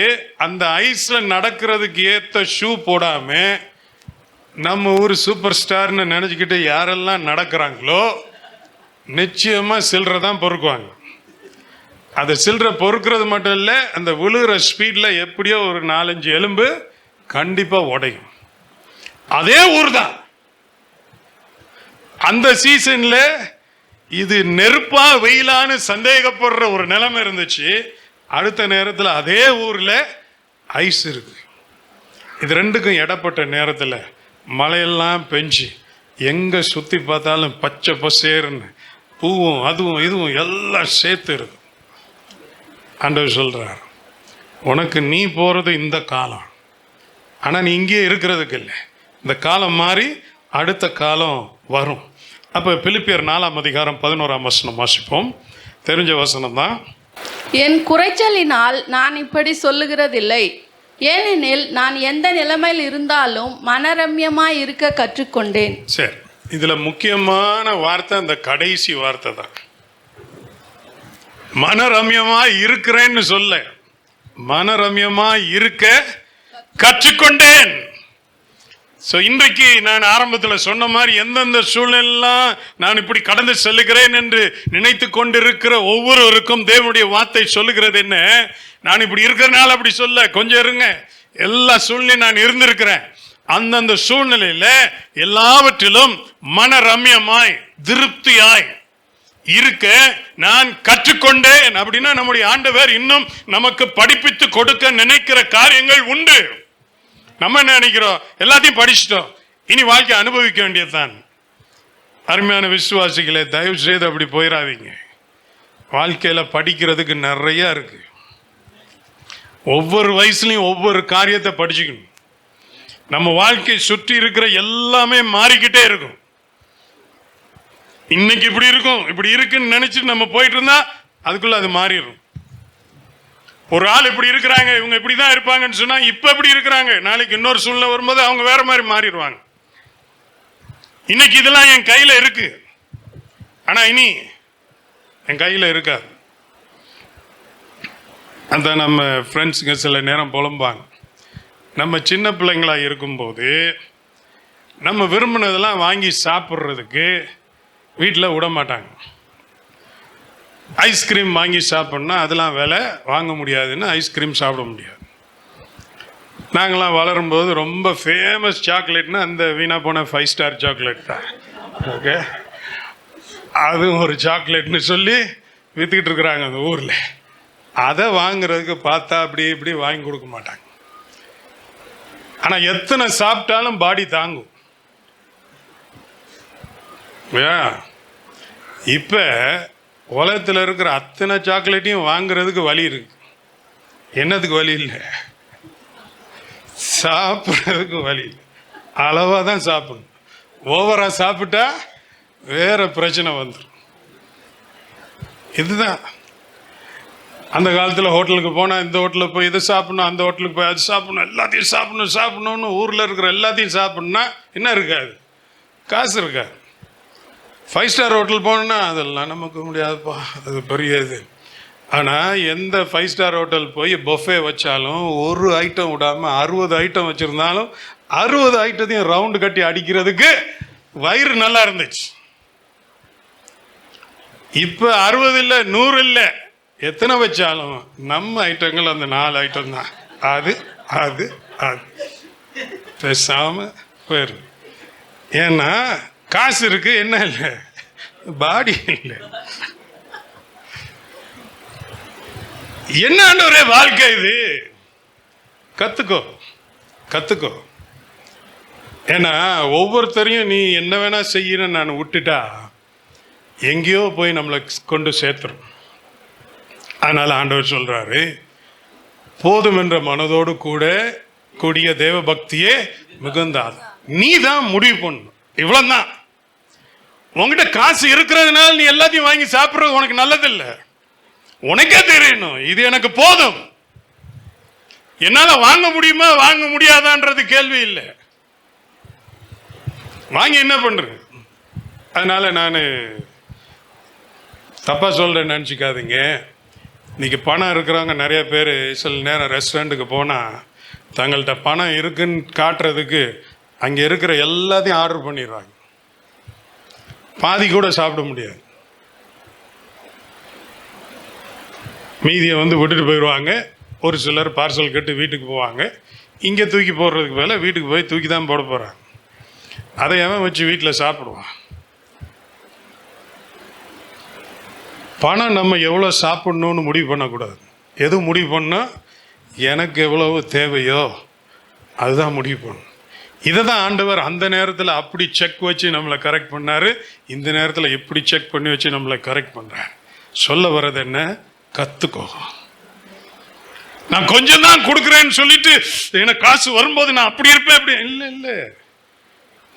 S1: அந்த ஐஸில் நடக்கிறதுக்கு ஏற்ற ஷூ போடாமல் நம்ம ஊர் சூப்பர் ஸ்டார்னு நினச்சிக்கிட்டு யாரெல்லாம் நடக்கிறாங்களோ நிச்சயமாக சில்லறை தான் பொறுக்குவாங்க. அதை சில்லறை பொறுக்கிறது மட்டும் இல்லை, அந்த விழுகிற ஸ்பீடில் எப்படியோ ஒரு 4-5 எலும்பு கண்டிப்பாக உடையும். அதே ஊர் தான். அந்த சீசனில் இது நெருப்பா வெயிலான்னு சந்தேகப்படுற ஒரு நிலைமை இருந்துச்சு. அடுத்த நேரத்தில் அதே ஊரில் ஐஸ் இருக்கு. இது ரெண்டுக்கும் இடப்பட்ட நேரத்தில் மழையெல்லாம் பெஞ்சு எங்கே சுற்றி பார்த்தாலும் பச்சை பசேர்னு பூவும் அதுவும் இதுவும் எல்லாம் சேர்த்து இருக்கும். ஆண்டவர் சொல்கிறார், உனக்கு நீ போகிறது இந்த காலம், ஆனால் நீ இங்கே இருக்கிறதுக்கு இல்லை. இந்த காலம் மாறி அடுத்த காலம் வரும். அப்போ பிலிப்பியர் 4:11 வாசிப்போம். தெரிஞ்ச வசனம் தான்.
S2: என் குறைச்சலினால் நான் இப்படி சொல்லுகிறதில்லை, ஏனெனில் நான் எந்த நிலைமையில் இருந்தாலும் மனரம்யமாய் இருக்க கற்றுக்கொண்டேன்.
S1: சரி, இதில் முக்கியமான வார்த்தை அந்த கடைசி வார்த்தை தான். மனரம்யமாய் இருக்கிறேன்னு சொல்ல, மனரம்யமாய் இருக்க கற்றுக்கொண்டேன். ஸோ இன்றைக்கு நான் ஆரம்பத்தில் சொன்ன மாதிரி எந்தெந்த சூழ்நிலாம் நான் இப்படி கடந்து செல்லுகிறேன் என்று நினைத்து கொண்டிருக்கிற ஒவ்வொருவருக்கும் தேவனுடைய வார்த்தை சொல்லுகிறது என்ன, நான் இப்படி இருக்கிறனால அப்படி சொல்ல, கொஞ்சம் இருங்க, எல்லா சூழ்நிலையும் நான் இருந்திருக்கிறேன். அந்தந்த சூழ்நிலையில எல்லாவற்றிலும் மனரம்யமாய் திருப்தியாய் இருக்க நான் கற்றுக்கொண்டேன். அப்படின்னா நம்முடைய ஆண்டவர் இன்னும் நமக்கு படிப்பித்து கொடுக்க நினைக்கிற காரியங்கள் உண்டு. நம்ம என்ன நினைக்கிறோம், எல்லாத்தையும் படிச்சிட்டோம், இனி வாழ்க்கை அனுபவிக்க வேண்டியதுதான். அருமையான விசுவாசிகளை தயவு செய்து அப்படி போயிடாதீங்க. வாழ்க்கையில படிக்கிறதுக்கு நிறைய இருக்கு. ஒவ்வொரு வயசுலையும் ஒவ்வொரு காரியத்தை படிச்சுக்கணும். நம்ம வாழ்க்கை சுற்றி இருக்கிற எல்லாமே மாறிக்கிட்டே இருக்கும். இன்னைக்கு இப்படி இருக்கும், இப்படி இருக்குன்னு நினைச்சிட்டு நம்ம போயிட்டு இருந்தா அதுக்குள்ள அது மாறிடும். ஒரு ஆள் இப்படி இருக்கிறாங்க, இவங்க இப்படிதான் இருப்பாங்கன்னு சொன்னா இப்ப இப்படி இருக்கிறாங்க, நாளைக்கு இன்னொரு சூழ்நிலை வரும்போது அவங்க வேற மாதிரி மாறிடுவாங்க. இன்னைக்கு இதெல்லாம் என் கையில இருக்கு, ஆனா இனி என் கையில இருக்காது. அந்த நம்ம ஃப்ரெண்ட்ஸுங்க சில நேரம் புலம்பாங்க, நம்ம சின்ன பிள்ளைங்களாக இருக்கும்போது நம்ம விரும்பினதெல்லாம் வாங்கி சாப்பிட்றதுக்கு வீட்டில் விட மாட்டாங்க. ஐஸ்கிரீம் வாங்கி சாப்பிட்னா அதெல்லாம் விலை வாங்க முடியாதுன்னு ஐஸ்கிரீம் சாப்பிட முடியாது. நாங்களாம் வளரும்போது ரொம்ப ஃபேமஸ் சாக்லேட்னா அந்த வீணாக போன 5 ஸ்டார் சாக்லேட் தான். ஓகே, அதுவும் ஒரு சாக்லேட்னு சொல்லி விற்றுக்கிட்டு இருக்கிறாங்க அந்த ஊரில். அதை வாங்குறதுக்கு பார்த்தா அப்படி இப்படி வாங்கி கொடுக்க மாட்டாங்க. ஆனால் எத்தனை சாப்பிட்டாலும் பாடி தாங்கும். இப்போ உலகத்தில் இருக்கிற அத்தனை சாக்லேட்டையும் வாங்குறதுக்கு வழி இருக்கு. என்னதுக்கு வழி இல்லை? சாப்பிட்றதுக்கு வழி இல்லை. அளவாக தான் சாப்பிடணும். ஓவராக சாப்பிட்டா வேற பிரச்சனை வந்துடும். இதுதான் அந்த காலத்தில் ஹோட்டலுக்கு போனால் இந்த ஹோட்டலில் போய் இதை சாப்பிடணும், அந்த ஹோட்டலுக்கு போய் அது சாப்பிடணும், எல்லாத்தையும் சாப்பிடணும்னு ஊரில் இருக்கிற எல்லாத்தையும் சாப்பிட்ணுன்னா என்ன இருக்காது? காசு இருக்காது. 5 ஸ்டார் ஹோட்டல் போனோன்னா அதெல்லாம் நமக்கு முடியாதுப்பா, அது பெரிய இது. ஆனால் எந்த 5 ஸ்டார் ஹோட்டல் போய் பொஃபே வச்சாலும் ஒரு ஐட்டம் விடாமல் 60 ஐட்டம் வச்சுருந்தாலும் 60 ஐட்டத்தையும் ரவுண்டு கட்டி அடிக்கிறதுக்கு வயிறு நல்லா இருந்துச்சு. இப்போ 60 இல்லை 100 இல்லை, எத்தனை வச்சாலும் நம்ம ஐட்டங்கள் அந்த 4 ஐட்டம் தான். அது அது அது பேசாமல் போயிடும். ஏன்னா காசு இருக்கு, என்ன இல்லை, பாடி இல்லை. என்ன ஒரே வாழ்க்கை இது? கத்துக்கோ கத்துக்கோ. ஏன்னா ஒவ்வொருத்தரையும் நீ என்ன வேணா செய்யணும்னு நான் விட்டுட்டா எங்கேயோ போய் நம்மளை கொண்டு சேர்த்துரும். அதனால ஆண்டவர் சொல்றாரு, போதும் என்ற மனதோடு கூட கூடிய தேவ பக்தியே மிகுந்தாது. நீ தான் முடிவு பண்ணணும். இவ்வளவுதான். உங்ககிட்ட காசு இருக்கிறதுனால நீ எல்லாத்தையும் வாங்கி சாப்பிட்றது உனக்கு நல்லதில்லை. உனக்கே தெரியணும், இது எனக்கு போதும். என்னால வாங்க முடியுமா வாங்க முடியாதான்றது கேள்வி இல்லை. வாங்கி என்ன பண்றது? அதனால நான் தப்பா சொல்றேன்னு நினச்சிக்காதீங்க. இன்னைக்கு பணம் இருக்கிறவங்க நிறைய பேர் சில நேரம் ரெஸ்டாரண்ட்டுக்கு போனால் தங்கள்கிட்ட பணம் இருக்குன்னு காட்டுறதுக்கு அங்கே இருக்கிற எல்லாத்தையும் ஆர்டர் பண்ணிடுறாங்க. பாதி கூட சாப்பிட முடியாது. மீதியை விட்டுட்டு போயிடுவாங்க. ஒரு சிலர் பார்சல் கட்டு வீட்டுக்கு போவாங்க. இங்கே தூக்கி போடுறதுக்கு மேலே வீட்டுக்கு போய் தூக்கி தான் போட போகிறாங்க. அதை எவன் வச்சு வீட்டில் சாப்பிடுவான்? பணம் நம்ம எவ்வளோ சாப்பிட்ணுன்னு முடிவு பண்ணக்கூடாது. எது முடிவு பண்ணால் எனக்கு எவ்வளவு தேவையோ அதுதான் முடிவு பண்ணணும். இதை தான் ஆண்டவர் அந்த நேரத்தில் அப்படி செக் வச்சு நம்மளை கரெக்ட் பண்ணார். இந்த நேரத்தில் எப்படி செக் பண்ணி வச்சு நம்மளை கரெக்ட் பண்ணுறார். சொல்ல வர்றது என்ன? கற்றுக்கோ. நான் கொஞ்சம் தான் கொடுக்குறேன்னு சொல்லிட்டு எனக்கு காசு வரும்போது நான் அப்படி இருப்பேன் அப்படி இல்லை இல்லை.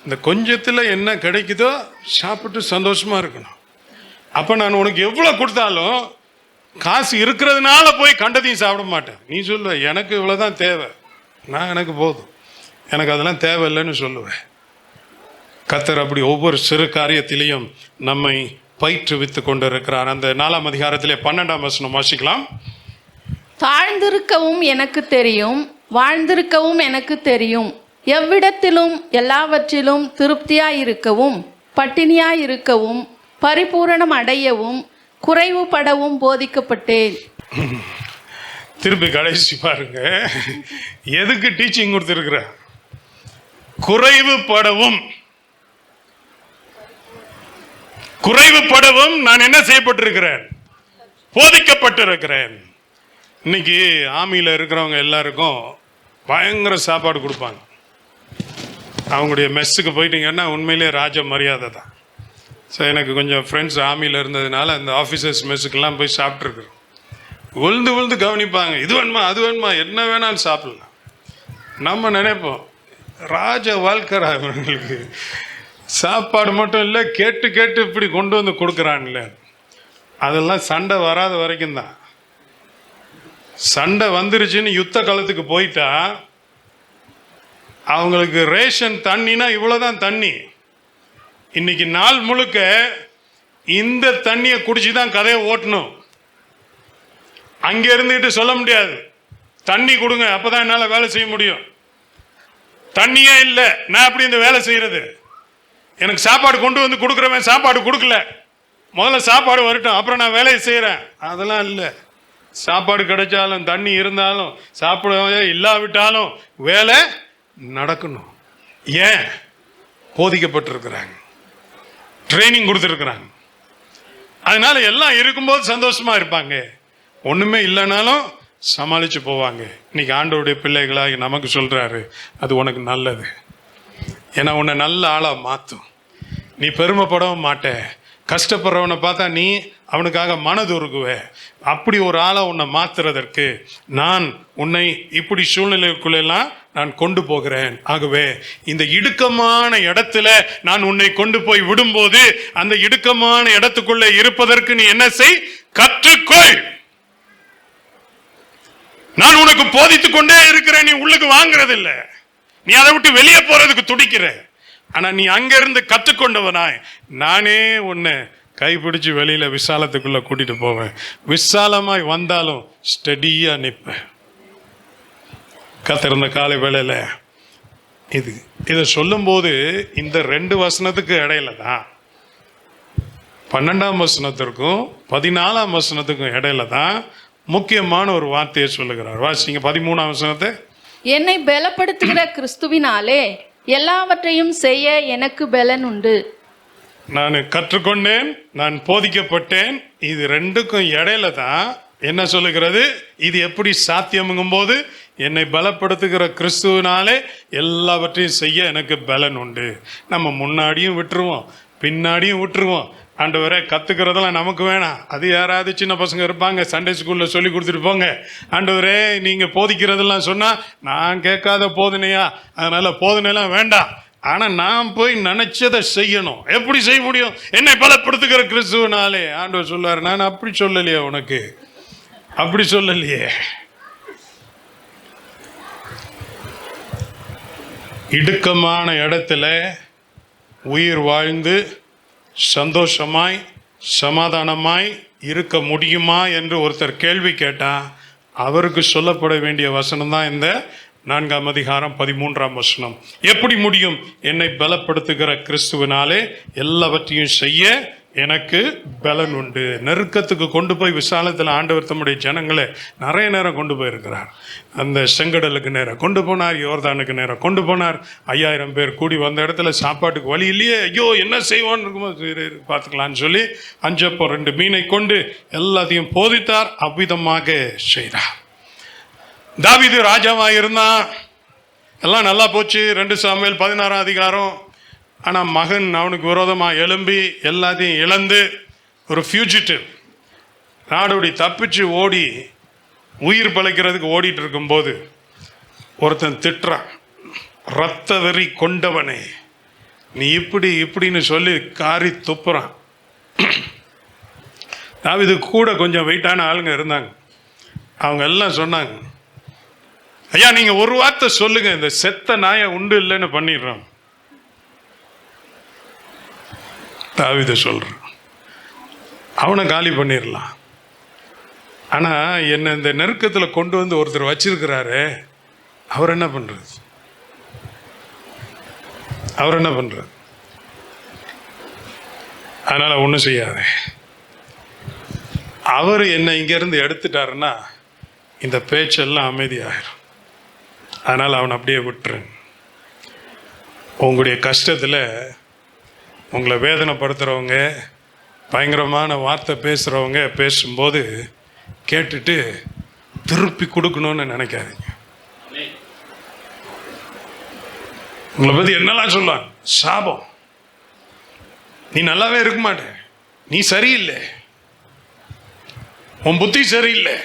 S1: இந்த கொஞ்சத்தில் என்ன கிடைக்குதோ சாப்பிட்டு சந்தோஷமா இருக்கணும். அப்போ நான் உனக்கு எவ்வளோ கொடுத்தாலும் காசு இருக்கிறதுனால போய் கண்டதையும் சாப்பிட மாட்டேன். நீ சொல்லுவ எனக்கு இவ்வளோதான் தேவை, நான் எனக்கு போதும், எனக்கு அதெல்லாம் தேவையில்லைன்னு சொல்லுவேன். கர்த்தர் அப்படி ஒவ்வொரு சிறு காரியத்திலையும் நம்மை பயிற்றுவித்து கொண்டு இருக்கிறார். அந்த 4ஆம் அதிகாரத்திலே 12ஆம் வசனம் வாசிக்கலாம்.
S2: தாழ்ந்திருக்கவும் எனக்கு தெரியும், வாழ்ந்திருக்கவும் எனக்கு தெரியும். எவ்விடத்திலும் எல்லாவற்றிலும் திருப்தியாயிருக்கவும் பட்டினியாயிருக்கவும் பரிபூரணம் அடையவும் குறைவுபடவும் போதிக்கப்பட்டேன்.
S1: திருப்பி கடைசி பாருங்க, எதுக்கு டீச்சிங் கொடுத்திருக்கிற? குறைவுபடவும். குறைவுபடவும் நான் என்ன செய்யப்பட்டிருக்கிறேன்? போதிக்கப்பட்டிருக்கிறேன். இன்னைக்கு ஆர்மியில் இருக்கிறவங்க எல்லாருக்கும் பயங்கர சாப்பாடு கொடுப்பாங்க. அவங்களுடைய மெஸ்ஸுக்கு போயிட்டீங்கன்னா உண்மையிலே ராஜ மரியாதை தான். ஸோ எனக்கு கொஞ்சம் ஃப்ரெண்ட்ஸ் ஆர்மியில் இருந்ததுனால அந்த ஆஃபீஸர்ஸ் மெஸ்ஸுக்கெல்லாம் போய் சாப்பிட்ருக்குறோம். விழுந்து விழுந்து கவனிப்பாங்க, இது வேணுமா அது வேணுமா, என்ன வேணாலும் சாப்பிடலாம். நம்ம நினைப்போம் ராஜ வாழ்க்கை அவங்களுக்கு சாப்பாடு மட்டும் இல்லை, கேட்டு கேட்டு இப்படி கொண்டு வந்து கொடுக்குறான்ல. அதெல்லாம் சண்டை வராத வரைக்கும் தான். சண்டை வந்துருச்சுன்னு யுத்த காலத்துக்கு போயிட்டா அவங்களுக்கு ரேஷன் தண்ணினா இவ்வளோதான் தண்ணி. இன்னைக்கு நாள் முழுக்க இந்த தண்ணியை குடிச்சு தான் கதையை ஓட்டணும். அங்கே இருந்துக்கிட்டு சொல்ல முடியாது தண்ணி கொடுங்க அப்பதான் என்னால் வேலை செய்ய முடியும். தண்ணியே இல்லை, நான் எப்படி இந்த வேலை செய்யறது? எனக்கு சாப்பாடு கொண்டு வந்து கொடுக்குறவன் சாப்பாடு கொடுக்கல, முதல்ல சாப்பாடு வரட்டும் அப்புறம் நான் வேலையை செய்கிறேன். அதெல்லாம் இல்லை. சாப்பாடு கிடைச்சாலும் தண்ணி இருந்தாலும் சாப்பிட இல்லாவிட்டாலும் வேலை நடக்கணும். ஏன்? போதிக்கப்பட்டிருக்கிறாங்க, ட்ரைனிங் கொடுத்துருக்குறாங்க. அதனால எல்லாம் இருக்கும்போது சந்தோஷமா இருப்பாங்க, ஒண்ணுமே இல்லைனாலும் சமாளிச்சு போவாங்க. இன்னைக்கு ஆண்டவருடைய பிள்ளைகளாக நமக்கு சொல்றாரு, அது உனக்கு நல்லது. ஏன்னா உன்னை நல்ல ஆளா மாத்தும். நீ பெருமைப்படவும் மாட்ட. கஷ்டப்படுறவனை பார்த்தா நீ அவனுக்காக மனதுருகுவ. அப்படி ஒரு ஆளை உன்னை மாத்துறதற்கு நான் உன்னை இப்படி சூழ்நிலைக்குள்ளெல்லாம் நான் கொண்டு போகிறேன். ஆகவே இந்த இடுக்கமான இடத்துல நான் உன்னை கொண்டு போய் விடும்போது அந்த இடுக்கமான இடத்துக்குள்ள இருப்பதற்கு நீ என்ன செய்? கற்றுக்கொள். நான் உனக்கு போதித்துக் கொண்டே இருக்கிறேன், நீ உள்ளுக்கு வாங்குறது இல்லை, நீ அதை விட்டு வெளியே போறதுக்கு துடிக்கிற. ஆனா நீ அங்கிருந்து கற்றுக்கொண்டவனாய் நானே உன்னை கைப்பிடிச்சு வெளியில விசாலத்துக்குள்ள கூட்டிட்டு போவேன். விசாலமாய் வந்தாலும் ஸ்டெடியா நிற்பேன். கத்திருந்த காலை வேளையில இதை சொல்லும் போது இந்த 2 வசனத்துக்கு இடையில தான், 12ஆம் வசனத்திற்கும் 14ஆம் வசனத்துக்கும் இடையில தான் முக்கியமான ஒரு வார்த்தையை சொல்லுகிறார். வாசிங்க 13ஆம் வசனத்தை.
S2: என்னை பலப்படுத்துகிற கிறிஸ்துவினாலே எல்லாவற்றையும் செய்ய எனக்கு பலன் உண்டு.
S1: நான் கற்றுக்கொண்டேன், நான் போதிக்கப்பட்டேன். இது 2க்கும் இடையில தான் என்ன சொல்லுகிறது? இது எப்படி சாத்தியமுங்கும் போது என்னை பலப்படுத்துகிற கிறிஸ்துவினாலே எல்லாவற்றையும் செய்ய எனக்கு பலன் உண்டு. நம்ம முன்னாடியும் விட்டுருவோம், பின்னாடியும் விட்டுருவோம். ஆண்டவரே கற்றுக்கிறதெல்லாம் நமக்கு வேணாம், அது யாராவது சின்ன பசங்க இருப்பாங்க சண்டே ஸ்கூலில் சொல்லி கொடுத்துட்டு போங்க. ஆண்டவரே நீங்கள் போதிக்கிறதெல்லாம் சொன்னால் நான் கேட்காத போதனையா, அதனால் போதனைலாம் வேண்டாம். ஆனால் நான் போய் நினச்சதை செய்யணும். எப்படி செய்ய முடியும்? என்னை பலப்படுத்துகிற கிறிஸ்துவனாலே. ஆண்டவர் சொல்லுவார், நான் அப்படி சொல்லலையே, உனக்கு அப்படி சொல்லலையே. இடுக்கமான இடத்துல உயிர் வாழ்ந்து சந்தோஷமாய் சமாதானமாய் இருக்க முடியுமா என்று ஒருத்தர் கேள்வி கேட்டா அவருக்கு சொல்லப்பட வேண்டிய வசனம் தான் இந்த 4ஆம் அதிகாரம் 13ஆம் வசனம். எப்படி முடியும்? என்னை பலப்படுத்துகிற கிறிஸ்துவினாலே எல்லாவற்றையும் செய்ய எனக்கு பலன் உண்டு. நெருக்கத்துக்கு கொண்டு போய் விசாலத்தில் ஆண்டவர் தம்முடைய ஜனங்களை நிறைய நேரம் கொண்டு போயிருக்கிறார். அந்த செங்கடலுக்கு நேரம் கொண்டு போனார், யோர்தானுக்கு நேரம் கொண்டு போனார். 5000 பேர் கூடி வந்த இடத்துல சாப்பாட்டுக்கு வழி இல்லையே, ஐயோ என்ன செய்வோன்னு இருக்கும்போது பார்த்துக்கலான்னு சொல்லி 5 அப்பம் 2 மீனை கொண்டு எல்லாத்தையும் போதித்தார். அவ்விதமாக செய்தார். தாவீது ராஜாவாக இருந்தான், எல்லாம் நல்லா போச்சு. 2 சாமுவேல் 16ஆம் அதிகாரம். ஆனால் மகன் அவனுக்கு விரோதமாக எழும்பி எல்லாத்தையும் இழந்து ஒரு ஃபியூஜிட்டிவ் நாடோடி தப்பிச்சு ஓடி உயிர் பழைக்கிறதுக்கு ஓடிட்டு இருக்கும்போது ஒருத்தன் திட்டுறான், இரத்த வெறி கொண்டவனே நீ இப்படின்னு சொல்லி காரி துப்புறான். தாவீது கூட கொஞ்சம் வெயிட்டான ஆளுங்க இருந்தாங்க. அவங்க எல்லாம் சொன்னாங்க, ஐயா நீங்கள் ஒரு வார்த்தை சொல்லுங்க, இந்த செத்த நாயை உண்டு இல்லைன்னு பண்ணிடுறோம். தாவீது சொல்றான், அவனை காலி பண்ணிடலாம். ஆனால் என்னை இந்த நெருக்கத்தில் கொண்டு வந்து ஒருத்தர் வச்சிருக்கிறாரு, அவர் என்ன பண்றது? அதனால ஒன்றும் செய்யாத. அவர் என்னை இங்கேருந்து எடுத்துட்டாருன்னா இந்த பேச்செல்லாம் அமைதியாகிடும். அதனால் அவனை அப்படியே விட்டுறேன். உங்களுடைய கஷ்டத்தில் உங்களை வேதனைப்படுத்துகிறவங்க, பயங்கரமான வார்த்தை பேசுகிறவங்க பேசும்போது கேட்டுட்டு திருப்பி கொடுக்கணும்னு நினைக்காதீங்க. உங்களை பற்றி என்னெல்லாம் சொல்லுவாங்க, சாபம், நீ நல்லாவே இருக்க மாட்ட, நீ சரியில்லை, உன் புத்தி சரியில்லை,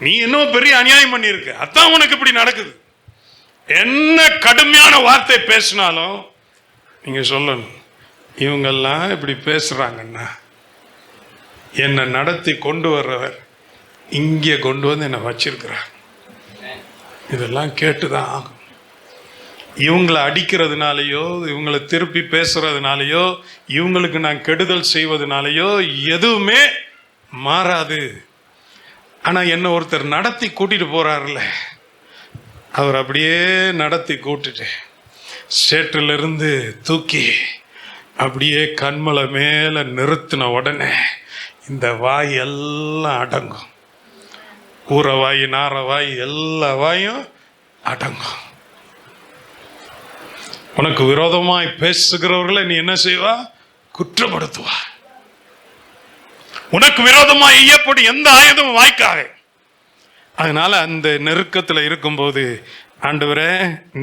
S1: நீ இன்னும் பெரிய அநியாயம் பண்ணியிருக்க, அதான் உனக்கு இப்படி நடக்குது. என்ன கடுமையான வார்த்தை பேசினாலும் நீங்க சொல்லணும், இவங்கெல்லாம் இப்படி பேசுறாங்கன்னா என்னை நடத்தி கொண்டு வர்றவர் இங்கே கொண்டு வந்து என்னை வச்சிருக்கிறார். இதெல்லாம் கேட்டுதான் ஆகும். இவங்களை அடிக்கிறதுனாலையோ, இவங்களை திருப்பி பேசுறதுனாலையோ, இவங்களுக்கு நான் கெடுதல் செய்வதனாலையோ எதுவுமே மாறாது. ஆனா என்ன ஒருத்தர் நடத்தி கூட்டிட்டு போறாருல, அவர் அப்படியே நடத்தி கூட்டுட்டு சேற்றிலிருந்து தூக்கி அப்படியே கண்மலை மேலே நிறுத்தின உடனே இந்த வாய் எல்லாம் அடங்கும். ஊற வாய், நார வாய், எல்லா வாயும் அடங்கும். உனக்கு விரோதமாய் பேசுகிறவர்களை நீ என்ன செய்வா? குற்றப்படுத்துவா. உனக்கு விரோதமாய் ஐயப்படும் எந்த ஆயுதமும் வாய்க்காது. அதனால அந்த நெருக்கத்தில் இருக்கும்போது, ஆண்டவரே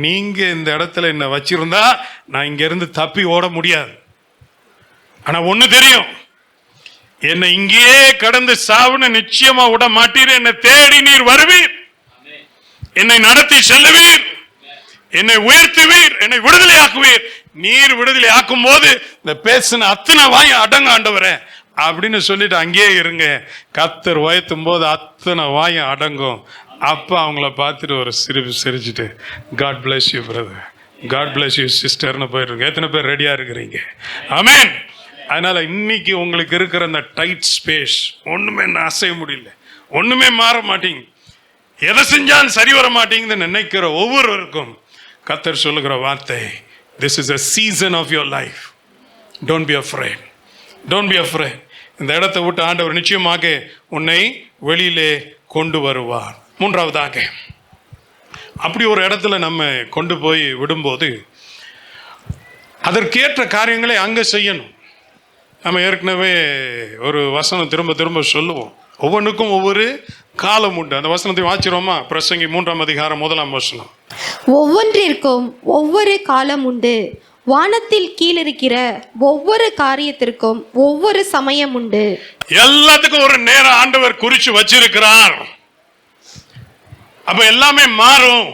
S1: நீங்க இந்த இடத்துல என்ன வச்சிருந்தா நான் இங்க இருந்து தப்பி ஓட முடியாது. ஆனா ஒண்ணு தெரியும், என்னை இங்கேயே கடந்து சாவுன்னு நிச்சயமா விட மாட்டீர். என்னை தேடி நீர் வருவீர், என்னை நடத்தி செல்லுவீர், என்னை உயர்த்துவீர், என்னை விடுதலை ஆக்குவீர். நீர் விடுதலை ஆக்கும் போது இந்த பேசின அத்தனை வாய் அடங்க ஆண்டவரே அப்படின்னு சொல்லிட்டு அங்கேயே இருங்க. கர்த்தர் உயர்த்தும் போது அத்தனை வாயும் அடங்கும். அப்ப அவங்கள பார்த்துட்டு ஒரு சிரிப்பு சிரிச்சுட்டு, God bless you brother, God bless you சிஸ்டர்னு போயிருக்கு. எத்தனை பேர் ரெடியா இருக்கிறீங்க? ஆமென். அதனால இன்னைக்கு உங்களுக்கு இருக்கிற அந்த டைட் ஸ்பேஸ் ஒண்ணுமே அசைய முடியல, ஒண்ணுமே மாற மாட்டீங்க, எதை செஞ்சாலும் சரி வர மாட்டேங்குதுன்னு நினைக்கிற ஒவ்வொருவருக்கும் கர்த்தர் சொல்லுகிற வார்த்தை, this is a season of your life, don't be afraid, don't be afraid. இந்த இடத்தை விட்டு ஆண்டவர் நிச்சயமாக உன்னை வெளியிலே கொண்டு வருவார். மூன்றாவதாக, அப்படி ஒரு இடத்துல நம்ம கொண்டு போய் விடும்போது அதற்கேற்ற காரியங்களை அங்கே செய்யணும். நம்ம ஏற்கனவே ஒரு வசனம் திரும்ப திரும்ப சொல்லுவோம், ஒவ்வொன்றுக்கும் ஒவ்வொரு காலம் உண்டு. அந்த வசனத்தை வாசிக்கிறோமா? பிரசங்கி 3ஆம் அதிகாரம் 1ஆம் வசனம்.
S3: ஒவ்வொன்றிற்கும் ஒவ்வொரு காலம் உண்டு, வானத்தில் கீழிருக்கிற ஒவ்வொரு காரியத்திற்கும் ஒவ்வொரு சமயம் உண்டு.
S1: எல்லாத்துக்கும் ஒரு நேரம் ஆண்டவர் குறிச்சு வச்சிருக்கிறார். அப்ப எல்லாமே மாறும்.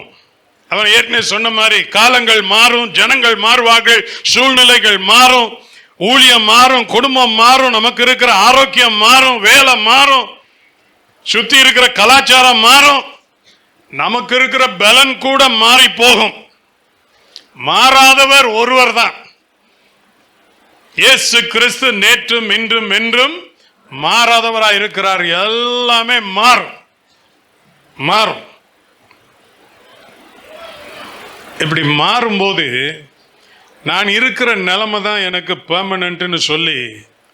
S1: அவர் ஏற்கனவே சொன்ன மாதிரி காலங்கள் மாறும், ஜனங்கள் மாறுவார்கள், சூழ்நிலைகள் மாறும், ஊழியம் மாறும், குடும்பம் மாறும், நமக்கு இருக்கிற ஆரோக்கியம் மாறும், வேலை மாறும், சுத்தி இருக்கிற கலாச்சாரம் மாறும், நமக்கு இருக்கிற பலன் கூட மாறி போகும். மாறாதவர் ஒருவர் தான், இயேசு கிறிஸ்து. நேற்றும் இன்றும் என்றும் மாறாதவராய் இருக்கிறார். எல்லாமே மாறும் மாறும். இப்படி மாறும்போது நான் இருக்கிற நிலைமை தான் எனக்கு பெர்மனன்ட்னு சொல்லி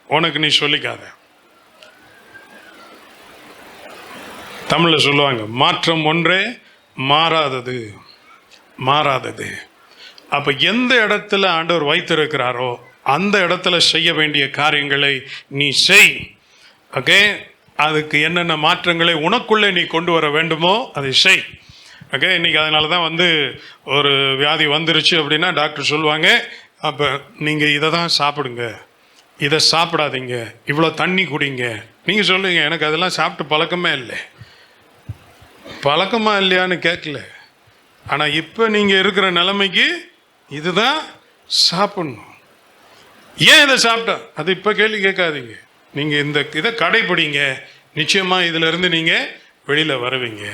S1: உனக்கு நீ சொல்லிக்காத. தமிழ்ல சொல்லுவாங்க, மாற்றம் ஒன்றே மாறாதது, மாறாதது. அப்ப எந்த இடத்துல ஆண்டவர் வைத்திருக்கிறாரோ அந்த இடத்துல செய்ய வேண்டிய காரியங்களை நீ செய். ஓகே, அதுக்கு என்னென்ன மாற்றங்களை உனக்குள்ளே நீ கொண்டு வர வேண்டுமோ அதை செய். ஓகே, இன்னைக்கு அதனால தான் ஒரு வியாதி வந்துருச்சு அப்படின்னா டாக்டர் சொல்லுவாங்க, அப்போ நீங்கள் இதை தான் சாப்பிடுங்க, இதை சாப்பிடாதீங்க, இவ்வளோ தண்ணி குடிங்க. நீங்கள் சொல்லுங்க, எனக்கு அதெல்லாம் சாப்பிட்டு பழக்கமே இல்லை. பழக்கமா இல்லையான்னு கேட்கல, ஆனால் இப்போ நீங்கள் இருக்கிற நிலைமைக்கு இதுதான் சாப்பிடணும். ஏன் இதை சாப்பிட்டா அது இப்போ கேள்வி கேட்காதீங்க. நீங்கள் இந்த இதை கடைப்பிடிங்க, நிச்சயமாக இதிலிருந்து நீங்கள் வெளியில் வருவீங்க.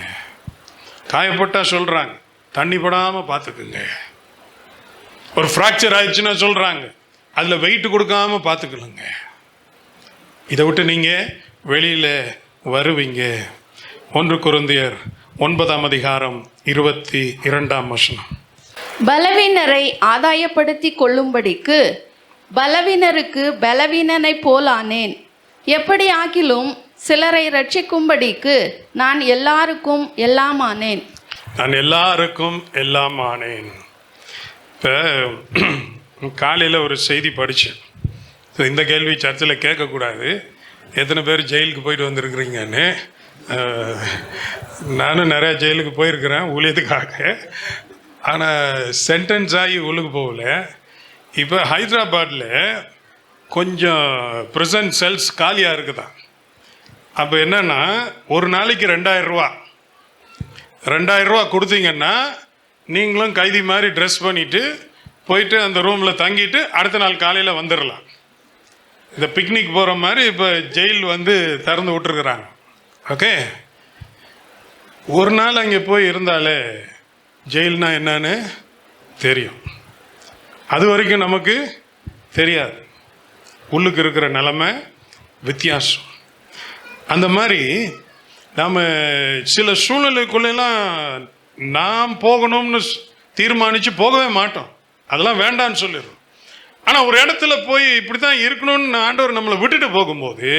S1: காயப்பட்டா சொல்கிறாங்க, தண்ணி படாமல் பார்த்துக்குங்க. ஒரு ஃப்ராக்சர் ஆயிடுச்சுன்னா சொல்கிறாங்க, அதில் வெயிட் கொடுக்காம பார்த்துக்கணுங்க. இதை விட்டு நீங்கள் வெளியில் வருவீங்க. 1 கொரிந்தியர் 9ஆம் அதிகாரம் 22ஆம் வசனம்.
S2: பலவீனரை ஆதாயப்படுத்தி கொள்ளும்படிக்கு பலவீனருக்கு பலவீனனை போலானேன். எப்படி ஆகிலும் சிலரை ரட்சிக்கும்படிக்கு நான் எல்லாருக்கும் எல்லாமானேன்.
S1: நான் எல்லாருக்கும் எல்லாம் ஆனேன். இப்போ காலையில் ஒரு செய்தி படித்தேன். இந்த கேள்வி சர்ச்சில் கேட்கக்கூடாது, எத்தனை பேர் ஜெயிலுக்கு போயிட்டு வந்திருக்கிறீங்கன்னு. நானும் நிறையா ஜெயிலுக்கு போயிருக்கிறேன் ஊழியத்துக்காக. ஆனால் சென்டென்ஸ் ஆகி உள்ளுக்கு போகல. இப்போ ஹைதராபாத்தில் கொஞ்சம் ப்ரிசன் செல்ஸ் காலியாக இருக்குதான். அப்போ என்னென்னா, ஒரு நாளைக்கு 2000 ரூபா, 2000 ரூபா கொடுத்தீங்கன்னா நீங்களும் கைதி மாதிரி ட்ரெஸ் பண்ணிவிட்டு போயிட்டு அந்த ரூமில் தங்கிட்டு அடுத்த நாள் காலையில் வந்துடலாம். இந்த பிக்னிக் போகிற மாதிரி இப்போ ஜெயில் திறந்து விட்டுருக்குறாங்க. ஓகே, ஒரு நாள் அங்கே போய் இருந்தாலே ஜெயில்னா என்னன்னு தெரியும். அது வரைக்கும் நமக்கு தெரியாது, உள்ளுக்கு இருக்கிற நிலைமை வித்தியாசம். அந்த மாதிரி நாம் சில சூழ்நிலைக்குள்ளெல்லாம் நாம் போகணும்னு தீர்மானித்து போகவே மாட்டோம், அதெல்லாம் வேண்டான்னு சொல்லிடுறோம். ஆனால் ஒரு இடத்துல போய் இப்படி தான் இருக்கணும்னு ஆண்டவர் நம்மளை விட்டுட்டு போகும்போது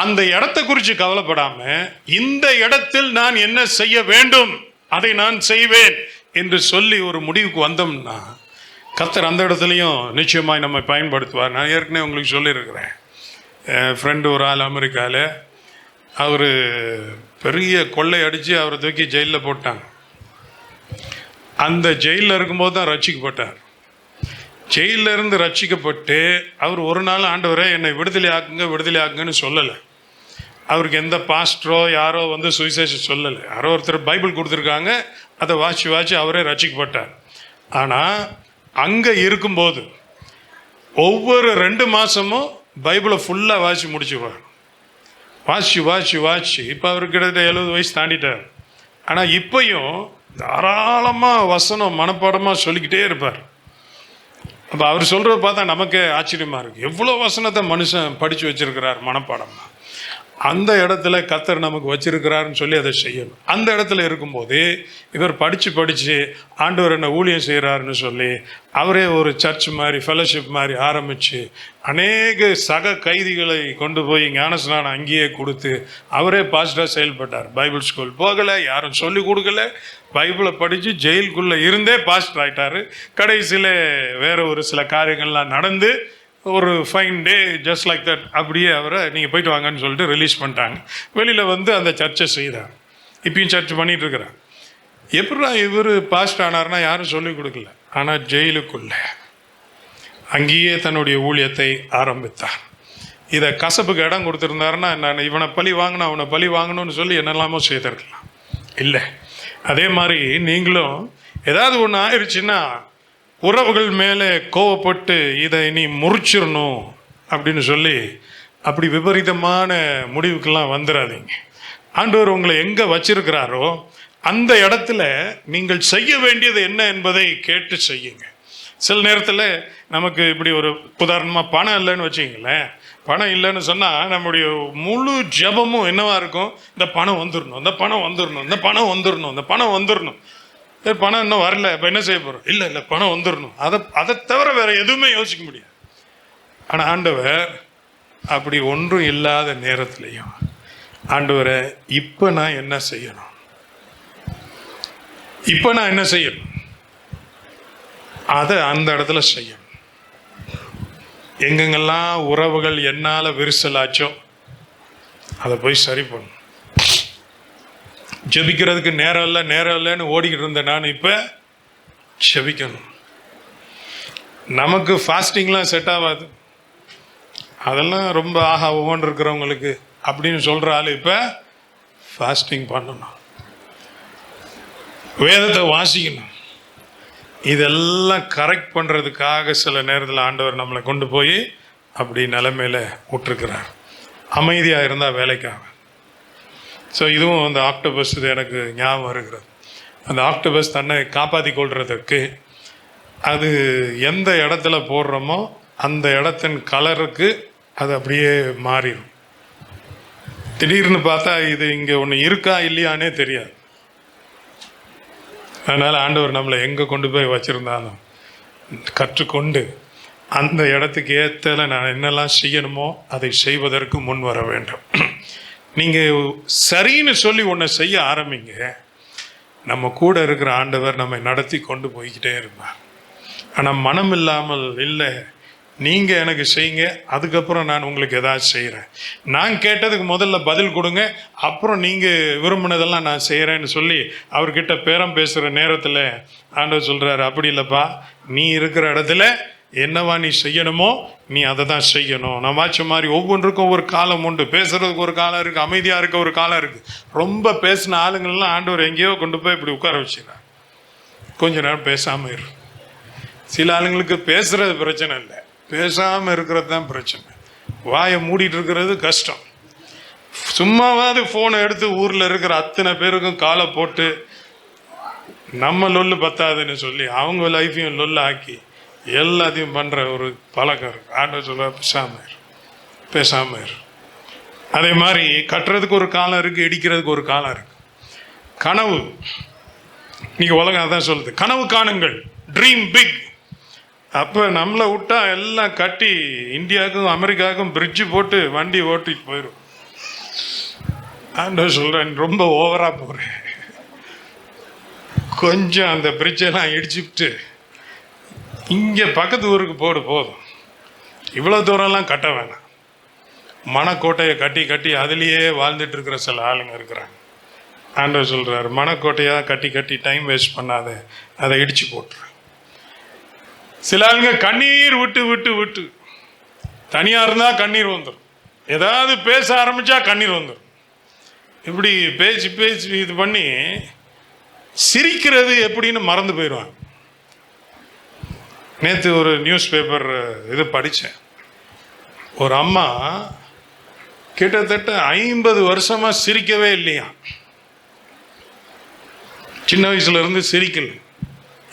S1: அந்த இடத்தை குறித்து கவலைப்படாமல் இந்த இடத்தில் நான் என்ன செய்ய வேண்டும் அதை நான் செய்வேன் என்று சொல்லி ஒரு முடிவுக்கு வந்தோம்னா கர்த்தர் அந்த இடத்துலையும் நிச்சயமாய் நம்மை பயன்படுத்துவார். நான் ஏற்கனவே உங்களுக்கு சொல்லியிருக்கிறேன், என் ஃப்ரெண்டு ஒரு ஆள் அமெரிக்காவில், அவர் பெரிய கொள்ளை அடித்து அவரை தூக்கி ஜெயிலில் போட்டாங்க. அந்த ஜெயிலில் இருக்கும்போது தான் ரட்சிக்கப்பட்டார். ஜெயிலில் இருந்து ரட்சிக்கப்பட்டு அவர் ஒரு நாள் ஆண்டவரே என்னை விடுதலை ஆக்குங்கன்னு சொல்லலை. அவருக்கு எந்த பாஸ்டரோ யாரோ வந்து சுவிசேஷம் சொல்லலை. யாரோ ஒருத்தர் பைபிள் கொடுத்துருக்காங்க, அதை வாசி அவரே ரட்சிக்கப்பட்டார். ஆனால் அங்கே இருக்கும்போது ஒவ்வொரு 2 மாதமும் பைபிளை ஃபுல்லாக வாசி முடிச்சுவார். வாசி இப்போ அவருக்கு கிட்டத்தட்ட 70 வயசு தாண்டிட்டார். ஆனால் இப்பையும் தாராளமாக வசனம் மனப்பாடமாக சொல்லிக்கிட்டே இருப்பார். அப்போ அவர் சொல்கிறத பார்த்தா நமக்கே ஆச்சரியமாக இருக்குது, எவ்வளோ வசனத்தை மனுஷன் படித்து வச்சிருக்கிறார் மனப்பாடமாக. அந்த இடத்துல கர்த்தர் நமக்கு வச்சிருக்கிறாருன்னு சொல்லி அதை செய்யணும். அந்த இடத்துல இருக்கும்போது இவர் படித்து ஆண்டவர் என்ன ஊழியம் செய்கிறாருன்னு சொல்லி அவரே ஒரு சர்ச் மாதிரி ஃபெலோஷிப் மாதிரி ஆரம்பித்து அநேக சக கைதிகளை கொண்டு போய் ஞானஸ்நானம் அங்கேயே கொடுத்து அவரே பாஸ்டராக செயல்பட்டார். பைபிள் ஸ்கூல் போகலை, யாரும் சொல்லி கொடுக்கல, பைபிளை படித்து ஜெயிலுக்குள்ளே இருந்தே பாஸ்டர் ஆகிட்டார். கடைசியில் வேறு ஒரு சில காரியங்கள்லாம் நடந்து ஒரு fine day just like that அப்படியே அவரை நீங்கள் போயிட்டு வாங்கன்னு சொல்லிட்டு ரிலீஸ் பண்ணிட்டாங்க. வெளியில் வந்து அந்த சர்ச்சை செய்தார். இப்பயும் சர்ச் பண்ணிகிட்டு இருக்கிறார். எப்படா இவர் பாஸ்ட் ஆனார்னா யாரும் சொல்லிக் கொடுக்கல. ஆனால் ஜெயிலுக்குள்ளே அங்கேயே தன்னுடைய ஊழியத்தை ஆரம்பித்தார். இதை கசப்புக்கு இடம் கொடுத்துருந்தாருன்னா நான் இவனை பழி வாங்கணும் அவனை பழி வாங்கணும்னு சொல்லி என்னெல்லாமோ செய்திருக்கலாம். இல்லை, அதே மாதிரி நீங்களும் ஏதாவது ஒன்று ஆயிடுச்சுன்னா உறவுகள் மேலே கோவப்பட்டு இதை நீ முறிச்சிடணும் அப்படின்னு சொல்லி அப்படி விபரீதமான முடிவுக்கெல்லாம் வந்துடாதீங்க. ஆண்டவர் உங்களை எங்கே வச்சிருக்கிறாரோ அந்த இடத்துல நீங்கள் செய்ய வேண்டியது என்ன என்பதை கேட்டு செய்யுங்க. சில நேரத்தில் நமக்கு இப்படி ஒரு உதாரணமாக பணம் இல்லைன்னு வச்சுங்களேன், பணம் இல்லைன்னு சொன்னால் நம்முடைய முழு ஜபமும் என்னவாக இருக்கும், இந்த பணம் வந்துடணும், இந்த பணம் வந்துடணும், இந்த பணம் வந்துடணும், இந்த பணம் வந்துடணும். பணம் இன்னும் வரல, இப்போ என்ன செய்ய போகிறோம்? இல்லை பணம் வந்துடணும். அதை தவிர வேற எதுவுமே யோசிக்க முடியாது. ஆனால் ஆண்டவர் அப்படி ஒன்றும் இல்லாத நேரத்துலையும் ஆண்டவரை இப்போ நான் என்ன செய்யணும், இப்போ நான் என்ன செய்யணும், அதை அந்த இடத்துல செய்யணும். எங்கெங்கெல்லாம் உறவுகள் என்னால் விரிசலாச்சோ அதை போய் சரி பண்ணணும். ஜெபிக்கிறதுக்கு நேரம் இல்லைன்னு ஓடிக்கிட்டு இருந்தேன் நான், இப்போ ஜெபிக்கணும். நமக்கு ஃபாஸ்டிங்லாம் செட் ஆகாது, அதெல்லாம் ரொம்ப ஒவ்வொன்று இருக்கிறவங்களுக்கு அப்படின்னு சொல்கிற ஆள் இப்போ ஃபாஸ்டிங் பண்ணணும், வேதத்தை வாசிக்கணும். இதெல்லாம் கரெக்ட் பண்ணுறதுக்காக சில நேரத்தில் ஆண்டவர் நம்மளை கொண்டு போய் அப்படி நிலைமையில் விட்டுருக்கிறார். அமைதியாக இருந்தால் வேலைக்காக. ஸோ இதுவும் அந்த ஆக்டோபஸ் இது எனக்கு ஞாபகம் வருகிறது. அந்த ஆக்டோபஸ் தன்னை காப்பாற்றி கொள்றதுக்கு அது எந்த இடத்துல போடுறோமோ அந்த இடத்தின் கலருக்கு அது அப்படியே மாறிடும். திடீர்னு பார்த்தா இது இங்கே ஒன்று இருக்கா இல்லையானே தெரியாது. அதனால் ஆண்டவர் நம்மளை எங்கே கொண்டு போய் வச்சுருந்தாலும் கற்றுக்கொண்டு அந்த இடத்துக்கு ஏற்றல நான் என்னெல்லாம் செய்யணுமோ அதை செய்வதற்கு முன் வர வேண்டும். நீங்கள் சரின்னு சொல்லி ஒன்றை செய்ய ஆரம்பிங்க, நம்ம கூட இருக்கிற ஆண்டவர் நம்மை நடத்தி கொண்டு போய்கிட்டே இருப்பார். ஆனால் மனம் இல்லாமல் இல்லை, நீங்கள் எனக்கு செய்யுங்க, அதுக்கப்புறம் நான் உங்களுக்கு ஏதாச்சும் செய்கிறேன், நான் கேட்டதுக்கு முதல்ல பதில் கொடுங்க, அப்புறம் நீங்கள் விரும்பினதெல்லாம் நான் செய்கிறேன்னு சொல்லி அவர்கிட்ட பேரம் பேசுகிற நேரத்தில் ஆண்டவர் சொல்கிறாரு, அப்படி இல்லைப்பா, நீ இருக்கிற இடத்துல என்னவா நீ செய்யணுமோ நீ அதை தான் செய்யணும். நான் வாட்ச மாதிரி ஒவ்வொன்றுக்கும் ஒரு காலம் உண்டு. பேசுறதுக்கு ஒரு காலம் இருக்குது, அமைதியாக இருக்க ஒரு காலம் இருக்குது. ரொம்ப பேசின ஆளுங்கள்லாம் ஆண்டவர் எங்கேயோ கொண்டு போய் இப்படி உட்கார வச்சுக்கிறார். கொஞ்ச நேரம் பேசாமல் இரு. சில ஆளுங்களுக்கு பேசுறது பிரச்சனை இல்லை, பேசாமல் இருக்கிறது தான் பிரச்சனை. வாயை மூடிட்டு இருக்கிறது கஷ்டம். சும்மாவாவது ஃபோனை எடுத்து ஊரில் இருக்கிற அத்தனை பேருக்கும் காலை போட்டு நம்ம லொல்லு பத்தாதுன்னு சொல்லி அவங்க லைஃப்பையும் லொல்லு ஆக்கி எல்லாத்தையும் பண்ணுற ஒரு பழக்கம் இருக்குது. ஆண்டவர் சொல்ல பேசாமல் இரு. அதே மாதிரி கட்டுறதுக்கு ஒரு காலம் இருக்குது, இடிக்கிறதுக்கு ஒரு காலம் இருக்குது. கனவு. இன்னைக்கு உலகம் அதான் சொல்லுது, கனவு காணுங்கள், ட்ரீம் பிக். அப்போ நம்மளை விட்டா எல்லாம் கட்டி இந்தியாவுக்கும் அமெரிக்காவுக்கும் பிரிட்ஜு போட்டு வண்டி ஓட்டிட்டு போயிடும். ஆண்டவர் சொல்கிறேன், ரொம்ப ஓவராக போகிறேன், கொஞ்சம் அந்த பிரிட்ஜெல்லாம் இடிச்சுட்டு இங்கே பக்கத்து ஊருக்கு போடு, போதும், இவ்வளோ தூரம்லாம் கட்ட வேணாம். மணக்கோட்டையை கட்டி கட்டி அதுலேயே வாழ்ந்துட்டு இருக்கிற சில ஆளுங்க இருக்கிறாங்க. ஆண்டவர் சொல்கிறார், மணக்கோட்டையாக கட்டி கட்டி டைம் வேஸ்ட் பண்ணாத, அதை இடிச்சு போட்டுரு. சில ஆளுங்க கண்ணீர் விட்டு விட்டு விட்டு, தனியாக இருந்தால் கண்ணீர் வந்துடும், ஏதாவது பேச ஆரம்பித்தா கண்ணீர் வந்துடும். இப்படி பேச்சு பேச்சு இது பண்ணி சிரிக்கிறது எப்படின்னு மறந்து போயிடுவாங்க. நேற்று ஒரு நியூஸ் பேப்பர் இது படித்தேன். ஒரு அம்மா கிட்டத்தட்ட 50 வருஷமாக சிரிக்கவே இல்லையா. சின்ன வயசுலேருந்து சிரிக்கல.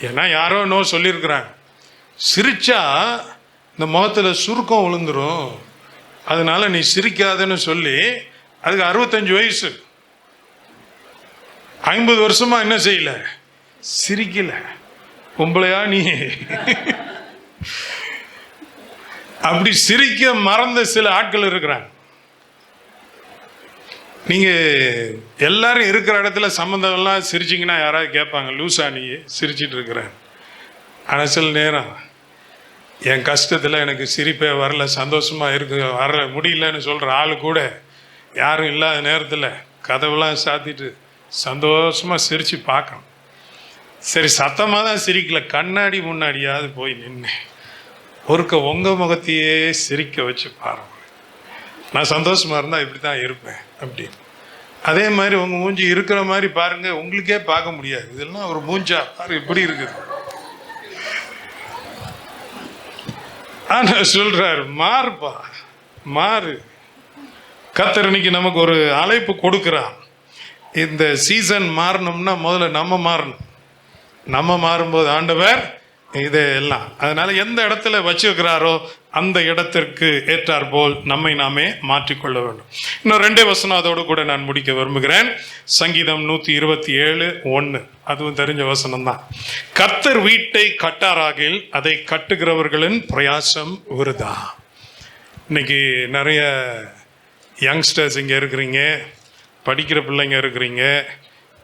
S1: ஏன்னா யாரோ நோ சொல்லியிருக்கிறாங்க, சிரிச்சா இந்த முகத்தில் சுருக்கம் விழுந்துடும், அதனால நீ சிரிக்காதன்னு சொல்லி. அதுக்கு 65 வயசு, 50 வருஷமா என்ன செய்யல, சிரிக்கல. பொம்பளையா நீ? அப்படி சிரிக்க மறந்த சில ஆட்கள் இருக்கிறாங்க. நீங்கள் எல்லாரும் இருக்கிற இடத்துல சம்மந்தம்லாம் சிரிச்சிங்கன்னா யாராவது கேட்பாங்க, லூசா நீ சிரிச்சிட்டு இருக்கிறேன். ஆனால் சில நேரம் என் கஷ்டத்தில் எனக்கு சிரிப்பே வரல, சந்தோஷமாக இருக்கு வரல முடியலன்னு சொல்கிற ஆள் கூட யாரும் இல்லாத நேரத்தில் கதவுலாம் சாத்திட்டு சந்தோஷமாக சிரித்து பார்க்கணும். சரி, சத்தமாக தான் சிரிக்கல, கண்ணாடி முன்னாடியாவது போய் நின்று ஒருக்க உங்கள் முகத்தையே சிரிக்க வச்சு பாருங்க. நான் சந்தோஷமாக இருந்தால் இப்படி தான் இருப்பேன் அப்படின்னு. அதே மாதிரி உங்கள் மூஞ்சி இருக்கிற மாதிரி பாருங்கள், உங்களுக்கே பார்க்க முடியாது, இதெல்லாம் ஒரு மூஞ்சா பாரு இப்படி இருக்குது. ஆனால் சொல்கிறார், மாறுப்பா மாறு. கர்த்தர் இன்னைக்கு நமக்கு ஒரு அழைப்பு கொடுக்குறான். இந்த சீசன் மாறணும்னா முதல்ல நம்ம மாறணும். நம்ம மாறும்போது ஆண்டவர் இதெல்லாம், அதனால எந்த இடத்துல வச்சிருக்கிறாரோ அந்த இடத்திற்கு ஏற்றார் போல் நம்மை நாமே மாற்றிக்கொள்ள வேண்டும். இன்னும் 2 வசனம் அதோடு கூட நான் முடிக்க விரும்புகிறேன். சங்கீதம் 127:1, அதுவும் தெரிஞ்ச வசனம் தான். கர்த்தர் வீட்டை கட்டாராகில் அதை கட்டுகிறவர்களின் பிரயாசம் விருதா. இன்னைக்கு நிறைய யங்ஸ்டர்ஸ் இங்கே இருக்கிறீங்க, படிக்கிற பிள்ளைங்க இருக்கிறீங்க,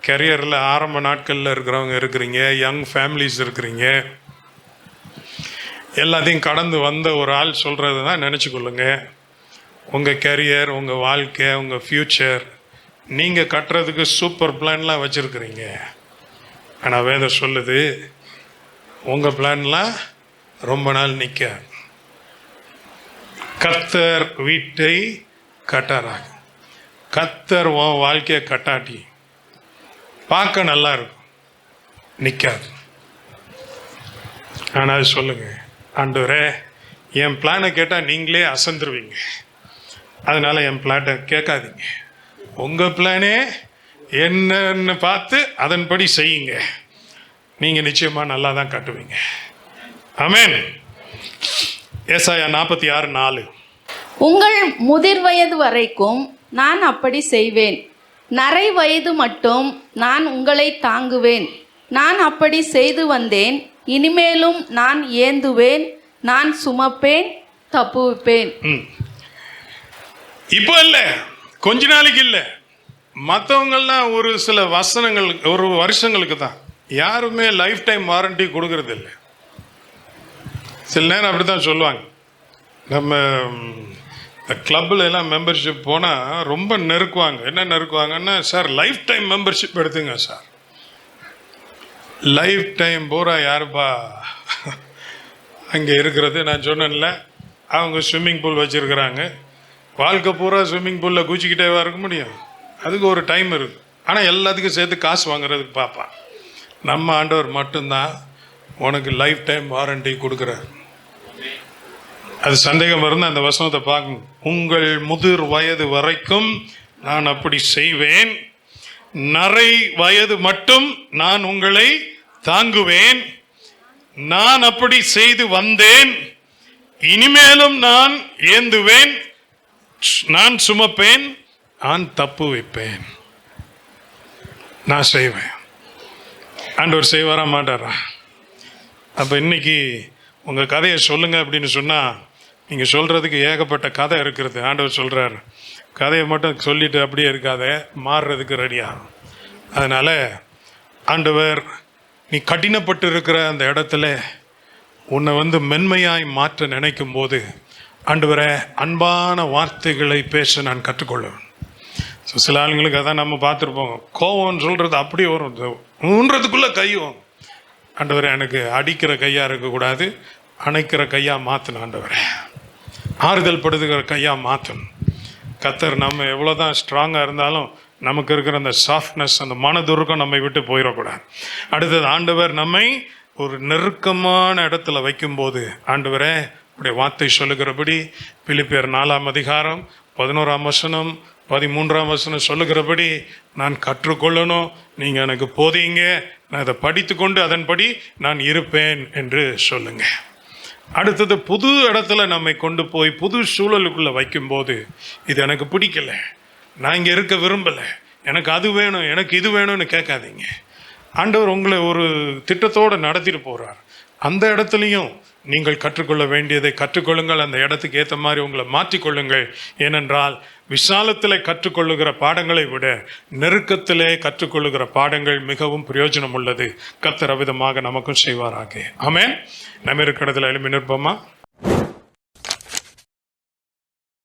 S1: கரியரில் ஆரம்ப நாட்களில் இருக்கிறவங்க இருக்கிறீங்க, யங் ஃபேமிலிஸ் இருக்கிறீங்க. எல்லாத்தையும் கடந்து வந்த ஒரு ஆள் சொல்கிறது தான் நினச்சிக்கொள்ளுங்க. உங்கள் கரியர், உங்கள் வாழ்க்கை, உங்கள் ஃப்யூச்சர் நீங்கள் கட்டுறதுக்கு சூப்பர் பிளான்லாம் வச்சுருக்கிறீங்க. ஆனால் வேதம் சொல்லுது, உங்கள் பிளான்லாம் ரொம்ப நாள் நிற்க. கர்த்தர் வீட்டை கட்டாராக. கர்த்தர் உன் வாழ்க்கையை கட்டாட்டி பார்க்க நல்லா இருக்கும், நிற்காது. ஆனால் சொல்லுங்க, ஆண்டவரே என் பிளானை கேட்டால் நீங்களே அசந்துருவீங்க, அதனால என் பிளானை கேட்காதீங்க, உங்கள் பிளானே என்னன்னு பார்த்து அதன்படி செய்யுங்க, நீங்கள் நிச்சயமாக நல்லா தான் கட்டுவீங்க. ஆமென். ஏசாயா 46:4.
S2: உங்கள் முதிர் வயது வரைக்கும் நான் அப்படி செய்வேன், நரை வயது மட்டும் நான் உங்களை தாங்குவேன். நான் அப்படி செய்து வந்தேன், இனிமேலும் நான் ஏந்துவேன், நான் சுமப்பேன், தப்புவிப்பேன்.
S1: இப்போ இல்லை, கொஞ்ச நாளைக்கு இல்லை. மற்றவங்கள்லாம் ஒரு சில வசனங்கள், ஒரு வருஷங்களுக்கு தான். யாருமே லைஃப் டைம் வாரண்டி கொடுக்கறது இல்லை. சில நேரம் அப்படி தான் சொல்லுவாங்க. நம்ம கிளப்பில் எல்லாம் மெம்பர்ஷிப் போனால் ரொம்ப நெருக்குவாங்க. என்ன நெருக்குவாங்கன்னா, சார் லைஃப் டைம் மெம்பர்ஷிப் எடுத்துங்க சார். லைஃப் டைம் பூரா யாருப்பா அங்கே இருக்கிறது? நான் சொன்னேன்ல, அவங்க ஸ்விம்மிங் பூல் வச்சுருக்கிறாங்க. வாழ்க்கை பூரா ஸ்விம்மிங் பூலில் குச்சிக்கிட்டேவா இருக்க முடியும்? அதுக்கு ஒரு டைம் இருக்குது. ஆனால் எல்லாத்துக்கும் சேர்த்து காசு வாங்குறதுக்கு பார்ப்பான். நம்ம ஆண்டவர் மட்டும்தான் உனக்கு லைஃப் டைம் வாரண்டி கொடுக்குறார். அது சந்தேகம் இருந்தால் அந்த வசனத்தை பார்க்கணும். உங்கள் முதிர் வயது வரைக்கும் நான் அப்படி செய்வேன், நரை வயது மட்டும் நான் உங்களை தாங்குவேன். நான் அப்படி செய்து வந்தேன், இனிமேலும் நான் ஏந்துவேன், நான் சுமப்பேன், நான் தப்பு வைப்பேன். நான் செய்வேன். ஆண்டவர் செய்வாரா மாட்டாரா? அப்போ இன்னைக்கு உங்கள் கதையை சொல்லுங்கள் அப்படின்னு சொன்னால் நீங்கள் சொல்கிறதுக்கு ஏகப்பட்ட கதை இருக்கிறது. ஆண்டவர் சொல்கிறார், கதையை மட்டும் சொல்லிட்டு அப்படியே இருக்காத, மாறுறதுக்கு ரெடியாகும். அதனால் ஆண்டவர் நீ கடினப்பட்டு இருக்கிற அந்த இடத்துல உன்னை மென்மையாய் மாற்ற நினைக்கும் போது, ஆண்டவரே அன்பான வார்த்தைகளை பேச நான் கற்றுக்கொள்வேன். ஸோ சில ஆளுங்களுக்கு அதான் நம்ம பார்த்துருப்போம், கோவம்னு சொல்கிறது அப்படியே வரும், ஊன்றதுக்குள்ளே கையும். ஆண்டவரே எனக்கு அடிக்கிற கையாக இருக்கக்கூடாது, அணைக்கிற கையாக மாற்றணும். ஆண்டவரே ஆறுதல் படுத்துக்கிற கையாக மாற்றணும். கர்த்தர் நம்ம எவ்வளோ தான் ஸ்ட்ராங்காக இருந்தாலும் நமக்கு இருக்கிற அந்த சாஃப்ட்னஸ், அந்த மனதுருக்கம் நம்மை விட்டு போயிடக்கூடாது. அடுத்தது ஆண்டவர் நம்மை ஒரு நெருக்கமான இடத்துல வைக்கும்போது, ஆண்டவரே உடைய வார்த்தை சொல்லுகிறபடி பிலிப்பியர் 4ஆம் அதிகாரம் 11ஆம் வசனம் 13ஆம் வசனம் சொல்லுகிறபடி நான் கற்றுக்கொள்ளணும், நீங்கள் எனக்கு போதீங்க, நான் அதை படித்து கொண்டு அதன்படி நான் இருப்பேன் என்று சொல்லுங்க. அடுத்தது புது இடத்துல நம்மை கொண்டு போய் புது சூழலுக்குள்ளே வைக்கும்போது, இது எனக்கு பிடிக்கல, நான் இங்கே இருக்க விரும்பலை, எனக்கு அது வேணும், எனக்கு இது வேணும்னு கேட்காதீங்க. ஆண்டவர் உங்களை ஒரு திட்டத்தோடு நடத்திட்டு போகிறார். அந்த இடத்துலையும் நீங்கள் கற்றுக்கொள்ள வேண்டியதை கற்றுக்கொள்ளுங்கள். அந்த இடத்துக்கு ஏற்ற மாதிரி உங்களை மாற்றிக்கொள்ளுங்கள். ஏனென்றால் விசாலத்தில் கற்றுக்கொள்ளுகிற பாடங்களை விட நெருக்கத்திலே கற்றுக்கொள்ளுகிற பாடங்கள் மிகவும் பிரயோஜனம் உள்ளது. கர்த்தர் அவ்விதமாக நமக்கும் செய்வாராக. ஆமென். நம்ம இருக்கிற இடத்துல எழுப்பி நிற்போமா?